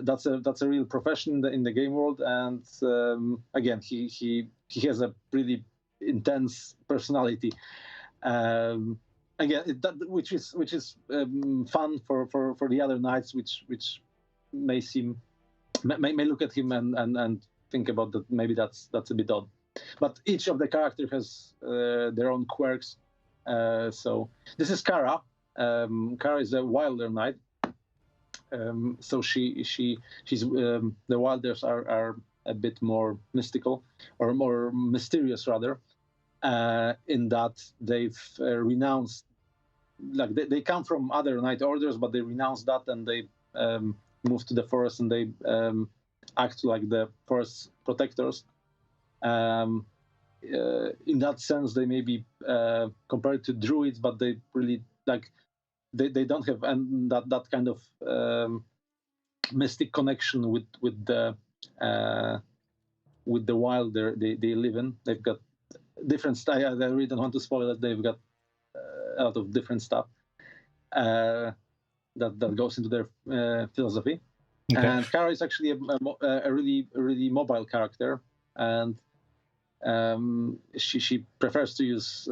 That's a real profession in the game world, and again, he has a really intense personality. Again, which is fun for the other knights, which may look at him and think about that. Maybe that's a bit odd, but each of the characters has their own quirks. So this is Kara. Kara is a wilder knight. So she's the wilders are a bit more mystical, or more mysterious rather. In that they've renounced, like they come from other knight orders, but they renounce that, and they move to the forest, and they act like the forest protectors. In that sense, they may be compared to druids, but they really they don't have that kind of mystic connection with the wild they live in. They've got different style. I really don't want to spoil that. They've got a lot of different stuff that goes into their philosophy. Okay. And Kara is actually a really mobile character, and she prefers to use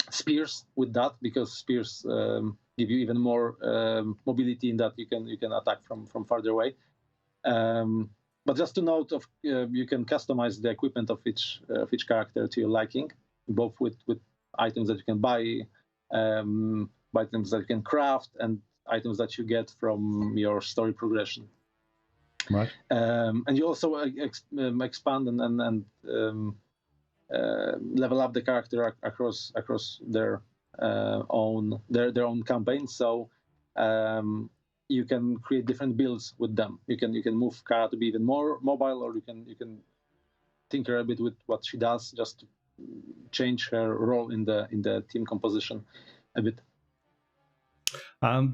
spears with that, because spears give you even more mobility in that you can attack from farther away. But just to note, you can customize the equipment of each character to your liking, both with items that you can buy, items that you can craft, and items that you get from your story progression. Right. And you also expand and level up the character across their own campaign. So you can create different builds with them. You can move Kara to be even more mobile, or you can tinker a bit with what she does, just to change her role in the team composition a bit.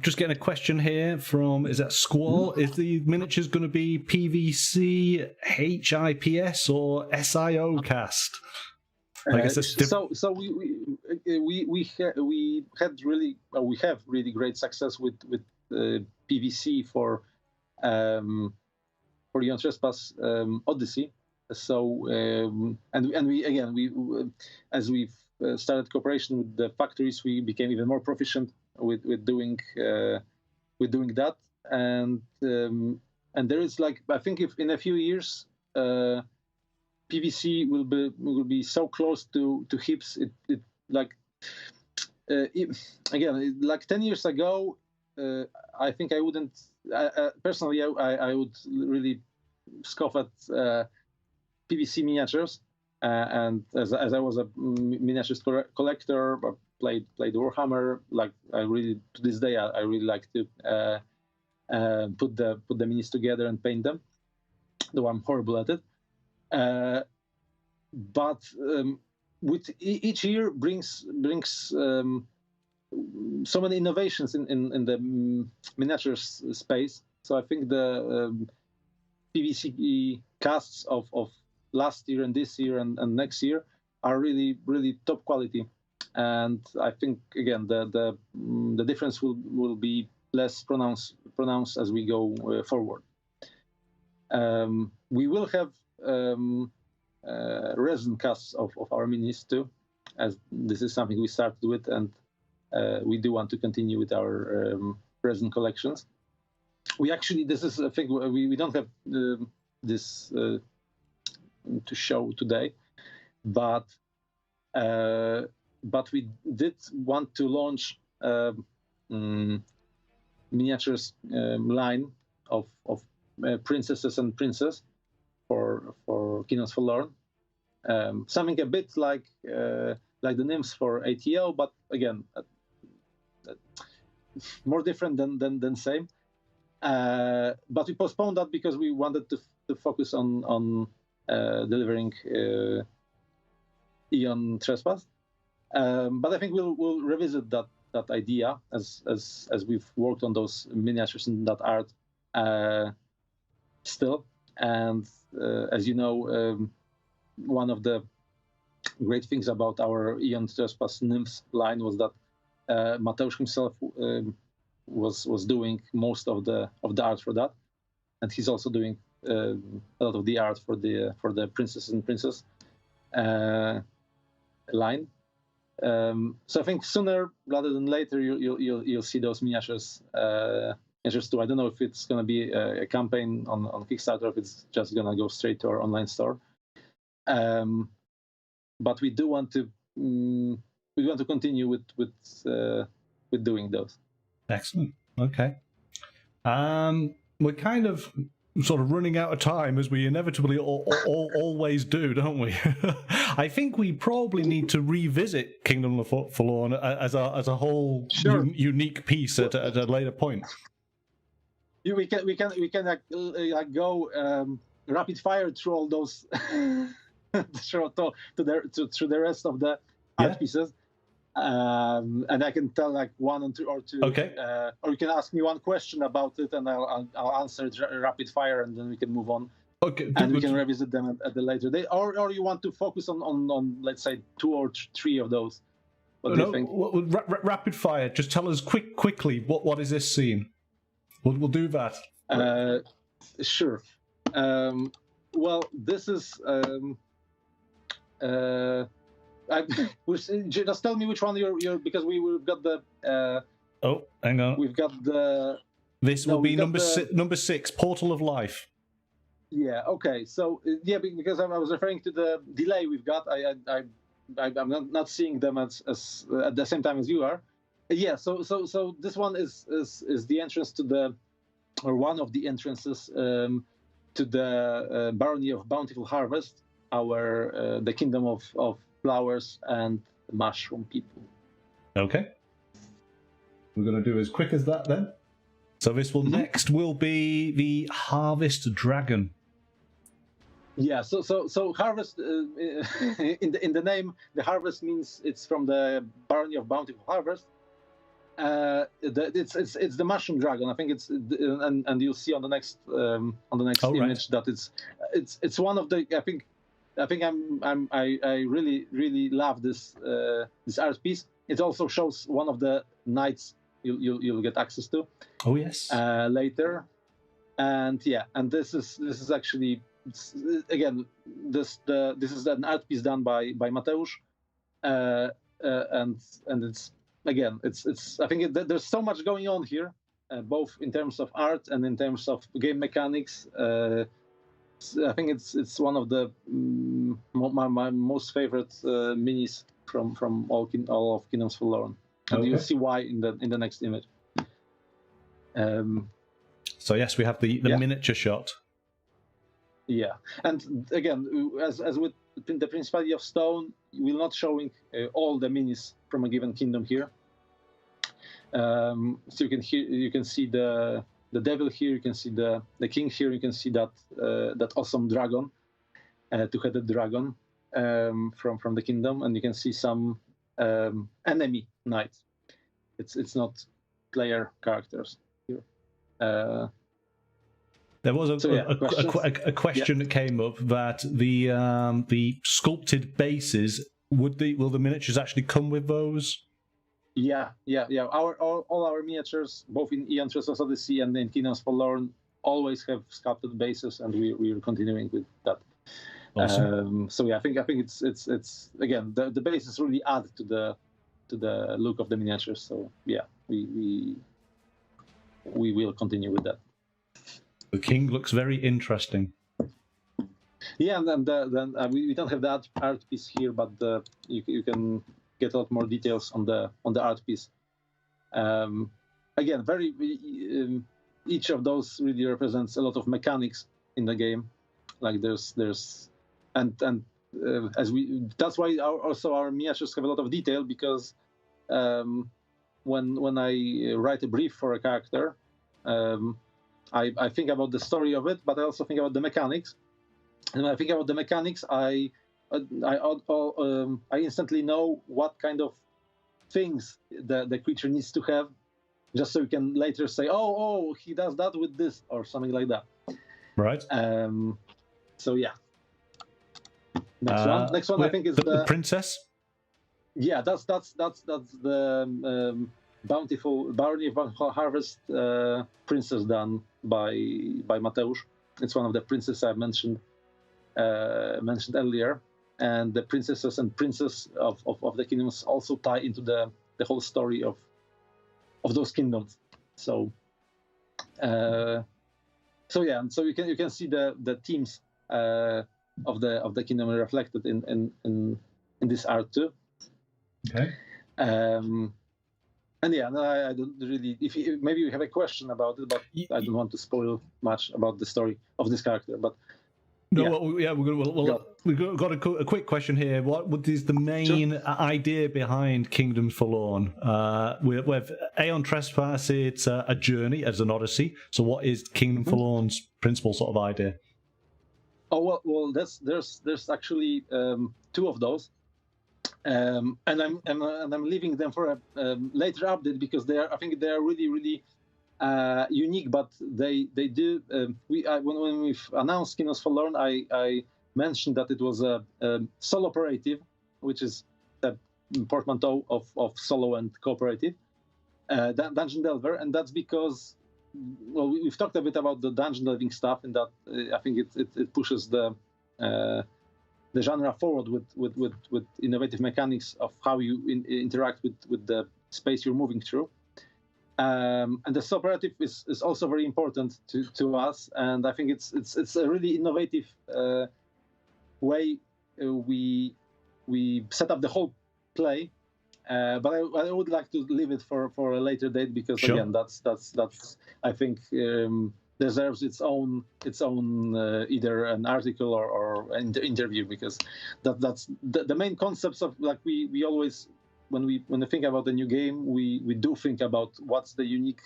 Just getting a question here from, is that Squall? Is the miniatures going to be PVC, HIPS, or SIO cast? I guess so we have really great success with PVC for Aeon Trespass Odyssey. So and we as we've started cooperation with the factories, we became even more proficient with doing that, and there is, like, I think if in a few years PVC will be so close to HIPS, it like again, like 10 years ago, I think I wouldn't personally I would really scoff at PVC miniatures, and as I was a miniatures collector, I played Warhammer. Like, I really, to this day, I really like to put the minis together and paint them, though I'm horrible at it. But with each year brings so many innovations in the miniatures space. So I think the PVC casts of last year and this year and next year are really top quality, and I think again the difference will be less pronounced as we go forward. We will have resin casts of our minis too, as this is something we started with, and we do want to continue with our resin collections. We actually, this is a thing, we don't have this to show today, but we did want to launch miniatures line of princesses and princes for Kingdoms Forlorn. Something a bit like the nymphs for ATO, but again more different than same. But we postponed that because we wanted to focus on delivering Aeon Trespass. But I think we'll revisit that idea as we've worked on those miniatures and that art still. And as you know, one of the great things about our Aeon Trespass nymphs line was that Mateusz himself was doing most of the art for that, and he's also doing a lot of the art for the princess and princess line. So I think sooner rather than later you'll see those miniatures too. I don't know if it's going to be a campaign on Kickstarter, or if it's just going to go straight to our online store. But we do want to continue with doing those. Excellent. Okay. We're kind of sort of running out of time, as we inevitably always do, don't we? I think we probably need to revisit Kingdom of Forlorn as a whole unique piece at a later point. We can go rapid fire through all those through the rest of the art pieces. And I can tell like one or two. Okay. Or you can ask me one question about it, and I'll answer it rapid fire, and then we can move on. Okay. And we can revisit them at the later day. Or you want to focus on let's say 2 or 3 of those? What do you think? Rapid fire. Just tell us quickly what is this scene? We'll do that. Sure. Well, this is. Just tell me which one you're because we've got the. Oh, hang on. We've got the. This will be number 6, Portal of Life. Yeah. Okay. So yeah, because I was referring to the delay we've got. I'm not seeing them as at the same time as you are. Yeah. So this one is the entrance to the, or one of the entrances to the Barony of Bountiful Harvest, the kingdom of flowers and mushroom people. Okay. We're going to do as quick as that then. So this will next will be the Harvest Dragon. Yeah. So harvest in the name, the harvest means it's from the Barony of Bountiful Harvest. It's the mushroom dragon. I think it's and you'll see on the next image that it's one of the. I think I really love this art piece. It also shows one of the knights you'll get access to. Oh yes. Later, and this is actually again this is an art piece done by Mateusz, and it's again it's I think there's so much going on here, both in terms of art and in terms of game mechanics. I think it's one of the my most favorite minis from all of Kingdoms Forlorn, and you'll see why in the next image. So yes, we have the miniature shot. Yeah, and again, as with the Principality of Stone, we're not showing all the minis from a given kingdom here. So you can see the devil here, you can see the king here, you can see that awesome dragon, two-headed dragon from the kingdom, and you can see some enemy knights. It's not player characters here. There was a question Yeah. that came up that the sculpted bases will the miniatures actually come with those? Yeah. All our miniatures, both in Aeon Trespass Odyssey and in Kingdoms Forlorn, always have sculpted bases, and we're continuing with that. Awesome. So yeah, I think it's again the bases really add to the look of the miniatures. So yeah, we will continue with that. The king looks very interesting. Yeah, and then we don't have the art piece here, but you can get a lot more details on the art piece. Again, each of those really represents a lot of mechanics in the game. Like there's that's why our miniatures have a lot of detail, because when I write a brief for a character, I think about the story of it, but I also think about the mechanics. And when I think about the mechanics, I instantly know what kind of things the creature needs to have, just so you can later say, oh, he does that with this or something like that. Right. So yeah. Next one, I think is the princess. Yeah, that's the bountiful Barony of Harvest princess done by Mateusz. It's one of the princesses I mentioned earlier, and the princesses and princes of the kingdoms also tie into the whole story of those kingdoms. So yeah, and so you can see the themes of the kingdom reflected in this art too. Okay. And yeah, no, I don't really. Maybe you have a question about it, but I don't want to spoil much about the story of this character. But no, yeah, we've got a quick question here. What is the main idea behind Kingdoms Forlorn? With Aeon Trespass, it's a journey as an Odyssey. So, what is Kingdom Forlorn's principal sort of idea? Oh well, there's actually two of those. And I'm leaving them for a later update, because I think they are really unique. But they do. When we've announced Kingdoms Forlorn, I mentioned that it was a solo operative, which is a portmanteau of solo and cooperative dungeon delver, and that's because we've talked a bit about the dungeon delving stuff, and that I think it pushes the genre forward with innovative mechanics of how you interact with the space you're moving through. And the cooperative is also very important to us, and I think it's a really innovative way we set up the whole play. But I would like to leave it for a later date, because sure. Again, that's I think deserves its own either an article or an interview, because that's the main concepts of, like, we always when we think about the new game, we do think about what's the unique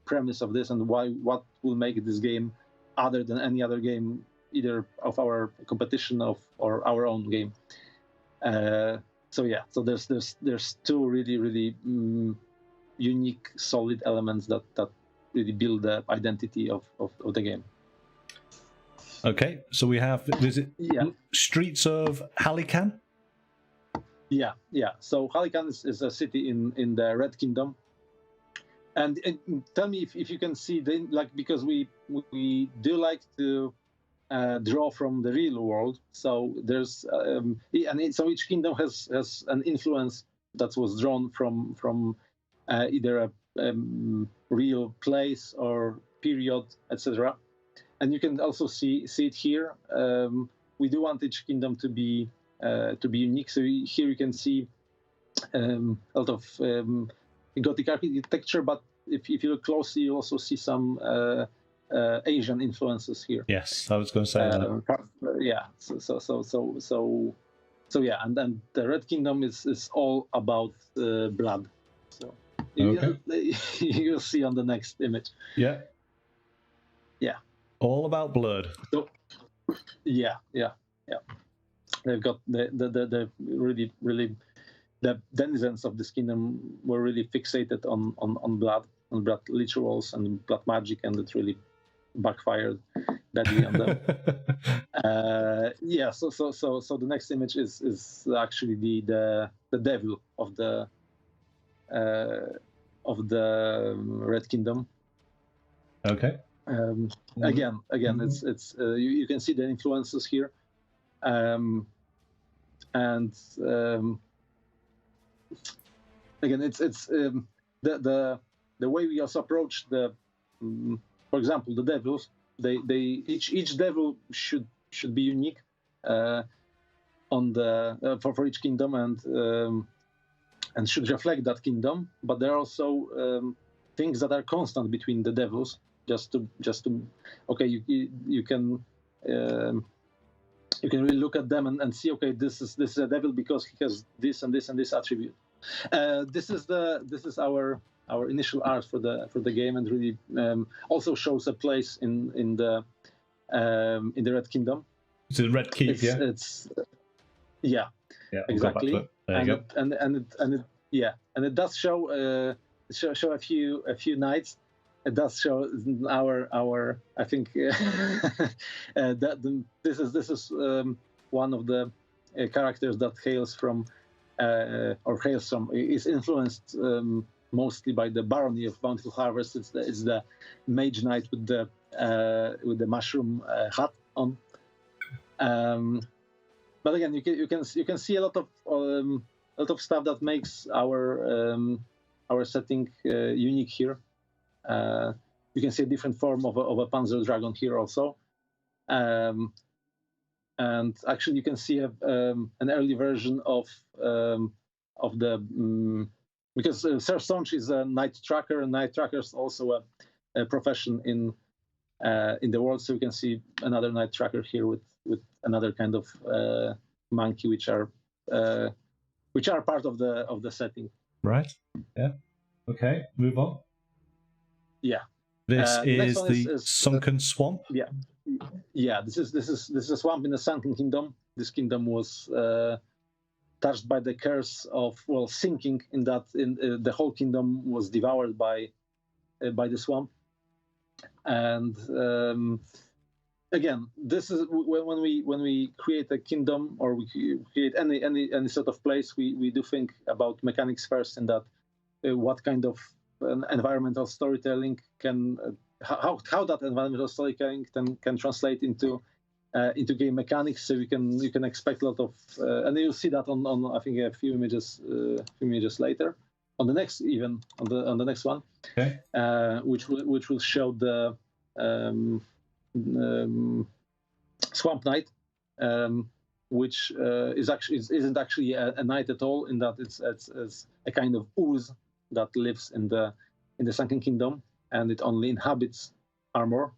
premise of this, and what will make this game other than any other game, either of our competition or our own game. So there's two really unique, solid elements that really build the identity of the game. Okay, so we have Streets of Hekaton. Yeah. So Hekaton is a city in the Red Kingdom, and tell me if you can see because we do like to draw from the real world. So there's so each kingdom has an influence that was drawn from either a real place or period, etc. And you can also see it here. We do want each kingdom to be unique. So here you can see a lot of Gothic architecture, but if you look closely, you also see some Asian influences here. Yes, I was going to say that. Yeah. So yeah, and then the Red Kingdom is all about blood. So you'll see on the next image. Yeah. All about blood. So, yeah. They've got the really the denizens of this kingdom were really fixated on blood, on blood rituals and blood magic, and it really backfired badly on them. So the next image is actually the devil of the Red Kingdom. Okay. Again, it's you can see the influences here, and again, it's the way we also approach the, for example, the devils. They each devil should be unique on the for each kingdom and should reflect that kingdom. But there are also things that are constant between the devils. Just to okay, you can really look at them and see, okay, this is a devil because he has this and this and this attribute. This is our initial art for the game, and really also shows a place in the Red Kingdom. It's the Red Keep, yeah, exactly. There you go. And it does show a few knights. It does show our I think that this is one of the characters that is influenced mostly by the Barony of Bountiful Harvest. It's the mage knight with the mushroom hat on. But again, you can see a lot of stuff that makes our setting unique here. You can see a different form of a Panzer Dragon here also, and actually you can see an early version of the because Sir Sonch is a night tracker, and night tracker is also a profession in the world. So you can see another night tracker here with another kind of monkey, which are part of the setting. Right. Yeah. Okay. Move on. Yeah. This is the Sunken Swamp. Yeah. Yeah. This is a swamp in the Sunken Kingdom. This kingdom was touched by the curse of sinking. In that, the whole kingdom was devoured by the swamp. And again, this is when we create a kingdom, or we create any sort of place, we do think about mechanics first, in that what kind of environmental storytelling can how that environmental storytelling can translate into game mechanics. So you can expect a lot of and you'll see that on I think a few images later, on the next one, okay, which will show the Swamp Knight, which isn't actually a knight at all, in that it's a kind of ooze that lives in the Sunken Kingdom, and it only inhabits armor.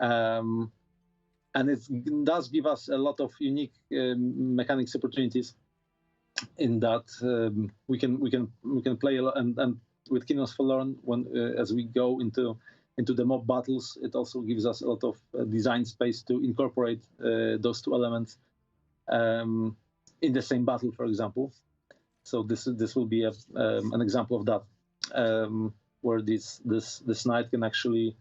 And it does give us a lot of unique mechanics opportunities, in that we can play a lot, and with Kingdoms Forlorn, as we go into the mob battles, it also gives us a lot of design space to incorporate those two elements in the same battle, for example. So this will be an example of that, where this knight can actually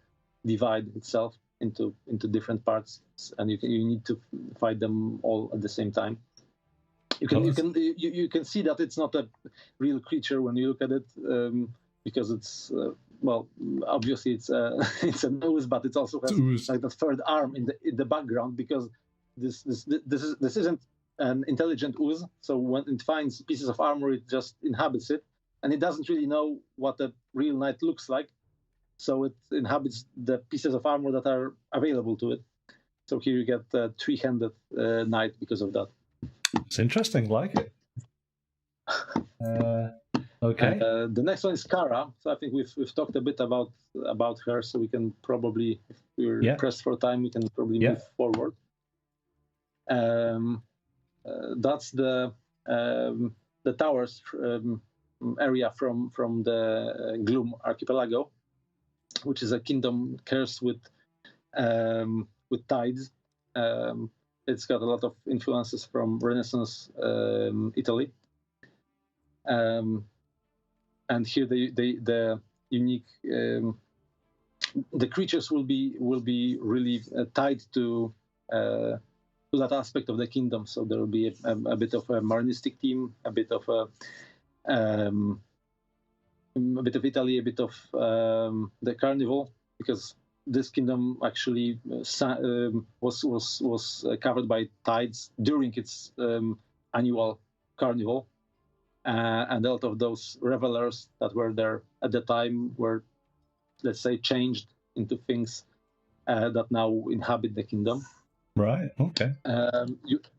divide itself into different parts, and you need to fight them all at the same time. You can see that it's not a real creature when you look at it, because it's obviously it's a nose, but it also has like the third arm in the background, because this isn't an intelligent ooze. So when it finds pieces of armor, it just inhabits it, and it doesn't really know what a real knight looks like. So it inhabits the pieces of armor that are available to it. So here you get a three-handed knight because of that. It's interesting, like it. Okay. The next one is Kara. So I think we've talked a bit about her. So we can probably, if we're pressed for time, we can probably move forward. That's the towers area from the Gloom Archipelago, which is a kingdom cursed with tides. It's got a lot of influences from Renaissance Italy. And here the unique the creatures will be really tied to that aspect of the kingdom. So there will be a bit of a Marinistic theme, a bit of Italy, a bit of the carnival, because this kingdom actually was covered by tides during its annual carnival, and a lot of those revelers that were there at the time were, let's say, changed into things that now inhabit the kingdom. Right. Okay.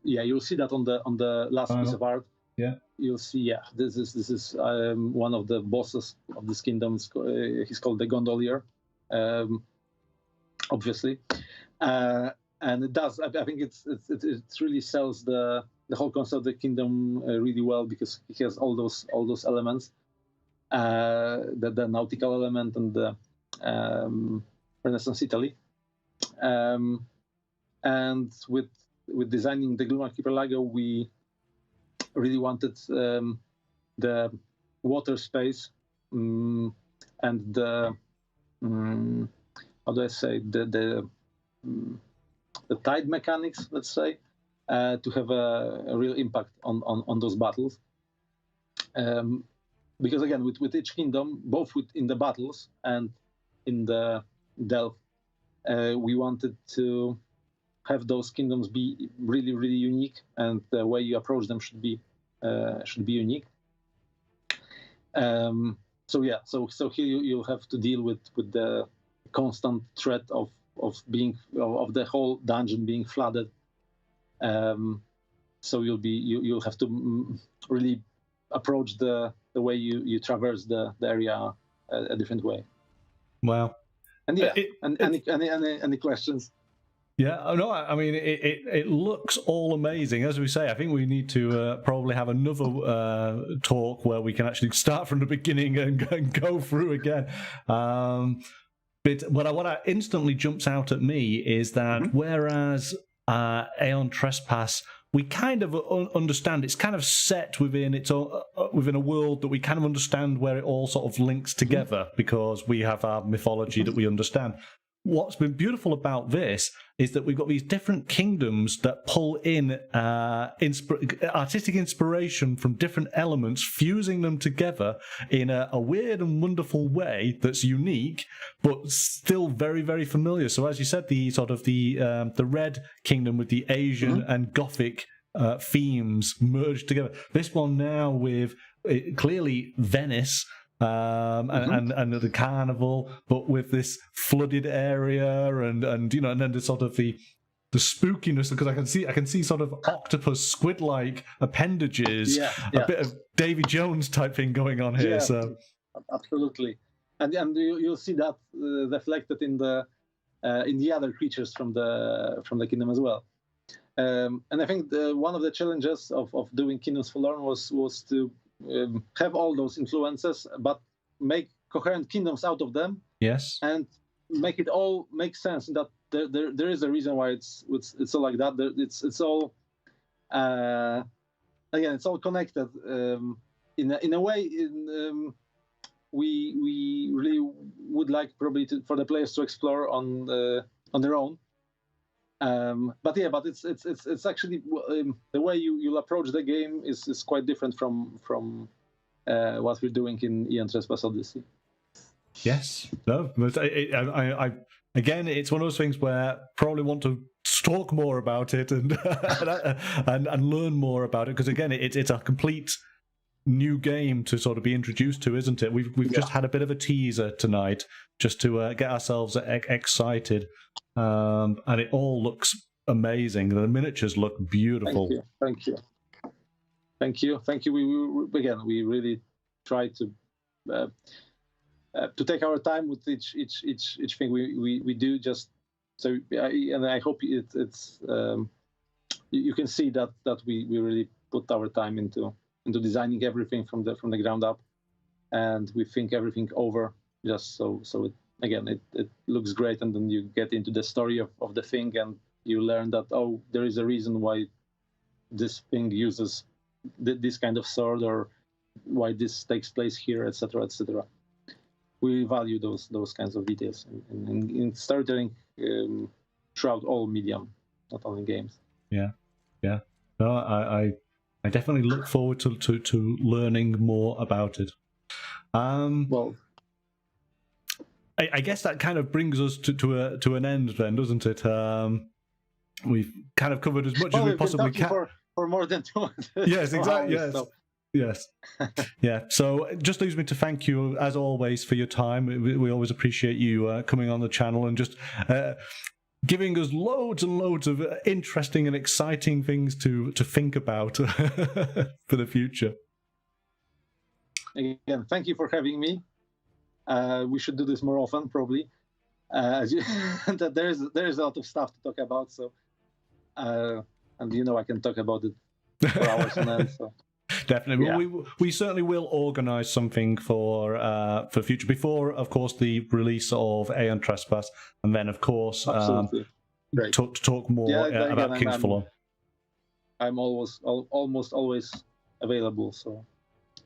You'll see that on the last piece of art. Yeah. You'll see. Yeah, this is one of the bosses of this kingdom. He's called the Gondolier, obviously, and it does. I think it really sells the whole concept of the kingdom really well, because it has all those elements, the nautical element and the Renaissance Italy. And with designing the Gloom Archipelago, we really wanted the water space and the how do I say, the tide mechanics, let's say, to have a real impact on those battles. Because again, with each kingdom, both in the battles and in the delve, we wanted to have those kingdoms be really, really unique, and the way you approach them should be unique. So here you'll have to deal with the constant threat of the whole dungeon being flooded. So you'll have to really approach the way you traverse the area a different way. Wow. And any questions? Yeah, no, I mean, it looks all amazing. As we say, I think we need to probably have another talk where we can actually start from the beginning and go through again. But what instantly jumps out at me is that whereas Aeon Trespass, we kind of understand it's kind of set within its own, within a world that we kind of understand where it all sort of links together, because we have our mythology that we understand. What's been beautiful about this is that we've got these different kingdoms that pull in artistic inspiration from different elements, fusing them together in a weird and wonderful way that's unique, but still very, very familiar. So as you said, the sort of the Red Kingdom with the Asian and Gothic themes merged together. This one now with clearly Venice, and the carnival, but with this flooded area and then the sort of the spookiness, because I can see sort of octopus squid-like appendages, a bit of Davy Jones type thing going on here. So absolutely, and you'll see that reflected in the other creatures from the kingdom as well. And I think one of the challenges of doing Kingdoms Forlorn was to have all those influences, but make coherent kingdoms out of them. Yes, and make it all make sense. That there is a reason why it's all like that. It's all again, it's all connected in a way. We really would like probably for the players to explore on their own. But it's actually the way you'll approach the game is quite different from what we're doing in Aeon Trespass Odyssey. Yes, no, but I again, it's one of those things where probably want to talk more about it and and learn more about it, because again, it's a complete new game to sort of be introduced to, isn't it? We've just had a bit of a teaser tonight just to get ourselves excited. And it all looks amazing. The miniatures look beautiful. Thank you. We really try to take our time with each thing we do. Just so, and I hope it's you can see that we really put our time into designing everything from the ground up, and we think everything over just so it. Again, it looks great, and then you get into the story of the thing, and you learn that, there is a reason why this thing uses this kind of sword, or why this takes place here, etc., etc. we value those kinds of details in storytelling throughout all medium, not only games. Yeah. No, I definitely look forward to learning more about it. Well, I guess that kind of brings us to an end then, doesn't it? We've kind of covered as much as we possibly can. For more than 2 Yes, exactly. hours, Yes. so. Yes. Yeah. So it just leaves me to thank you, as always, for your time. We always appreciate you coming on the channel and just giving us loads and loads of interesting and exciting things to think about for the future. Again, thank you for having me. We should do this more often, probably. As you, there's a lot of stuff to talk about. So, and I can talk about it for hours on end. So. Definitely. Yeah. We certainly will organise something for future, before, of course, the release of Aeon Trespass, and then, of course, talk more about King's Forlorn. I'm almost always available. So.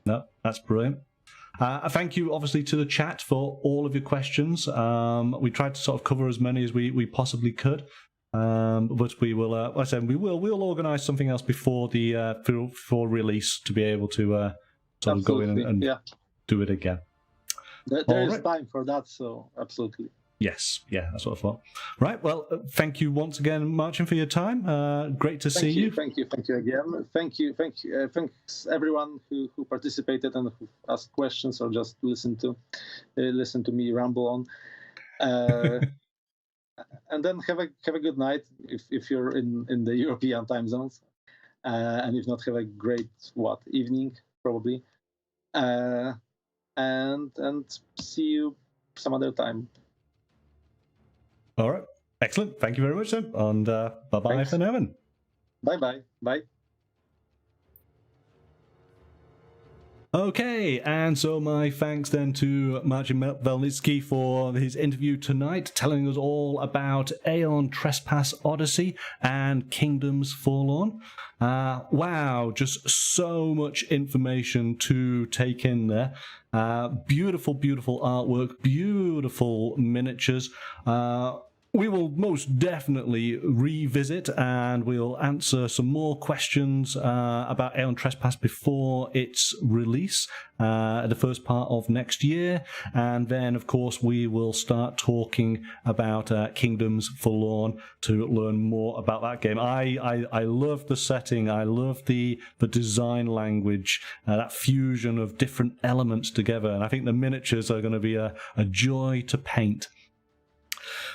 No, that's brilliant. Thank you, obviously, to the chat for all of your questions. We tried to sort of cover as many as we possibly could. But we will, like I said, we'll organise something else before the for release to be able to sort of go in and do it again. There is time for that, so absolutely. Yes, yeah, that's what I thought. Right, well, thank you once again, Marcin, for your time. Great to see you. Thank you again. Thanks everyone who participated and who asked questions or just listened to me ramble on. And then have a good night if you're in the European time zones, and if not, have a great evening probably, and see you some other time. All right, excellent. Thank you very much, then, and bye for now. Bye. Okay, and so my thanks then to Marcin Welnicki for his interview tonight, telling us all about Aeon Trespass Odyssey and Kingdoms Forlorn. Wow, just so much information to take in there. Beautiful artwork, beautiful miniatures. We will most definitely revisit and we'll answer some more questions about Aeon Trespass before its release, the first part of next year. And then, of course, we will start talking about Kingdoms Forlorn to learn more about that game. I love the setting. I love the design language, that fusion of different elements together. And I think the miniatures are going to be a joy to paint.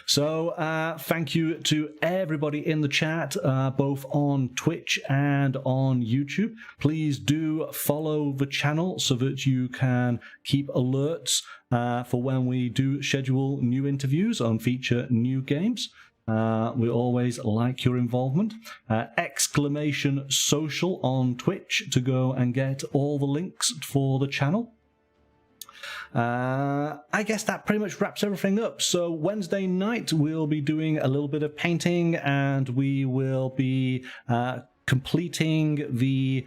So thank you to everybody in the chat, both on Twitch and on YouTube. Please do follow the channel so that you can keep alerts for when we do schedule new interviews and feature new games. We always like your involvement. !social on Twitch to go and get all the links for the channel. I guess that pretty much wraps everything up. So Wednesday night we'll be doing a little bit of painting, and we will be completing the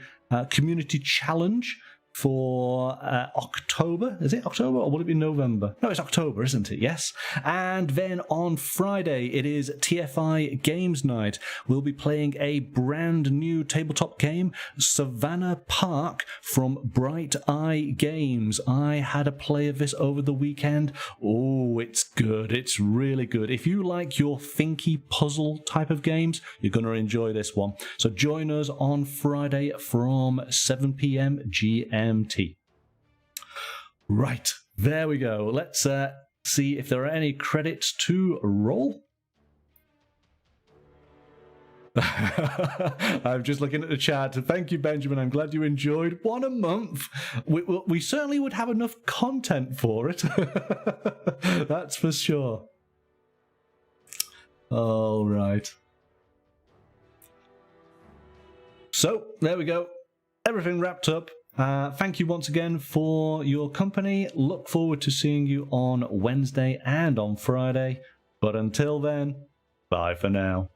community challenge for October. Is it October or will it be November? No, it's October, isn't it? Yes. And then on Friday, it is TFI Games Night. We'll be playing a brand new tabletop game, Savannah Park from Bright Eye Games. I had a play of this over the weekend. Oh, it's good. It's really good. If you like your thinky puzzle type of games, you're going to enjoy this one. So join us on Friday from 7 p.m. GMT. Right, there we go. Let's see if there are any credits to roll. I'm just looking at the chat. Thank you, Benjamin. I'm glad you enjoyed. 1 a month. We certainly would have enough content for it. That's for sure. All right. So, there we go. Everything wrapped up. Thank you once again for your company. Look forward to seeing you on Wednesday and on Friday. But until then, bye for now.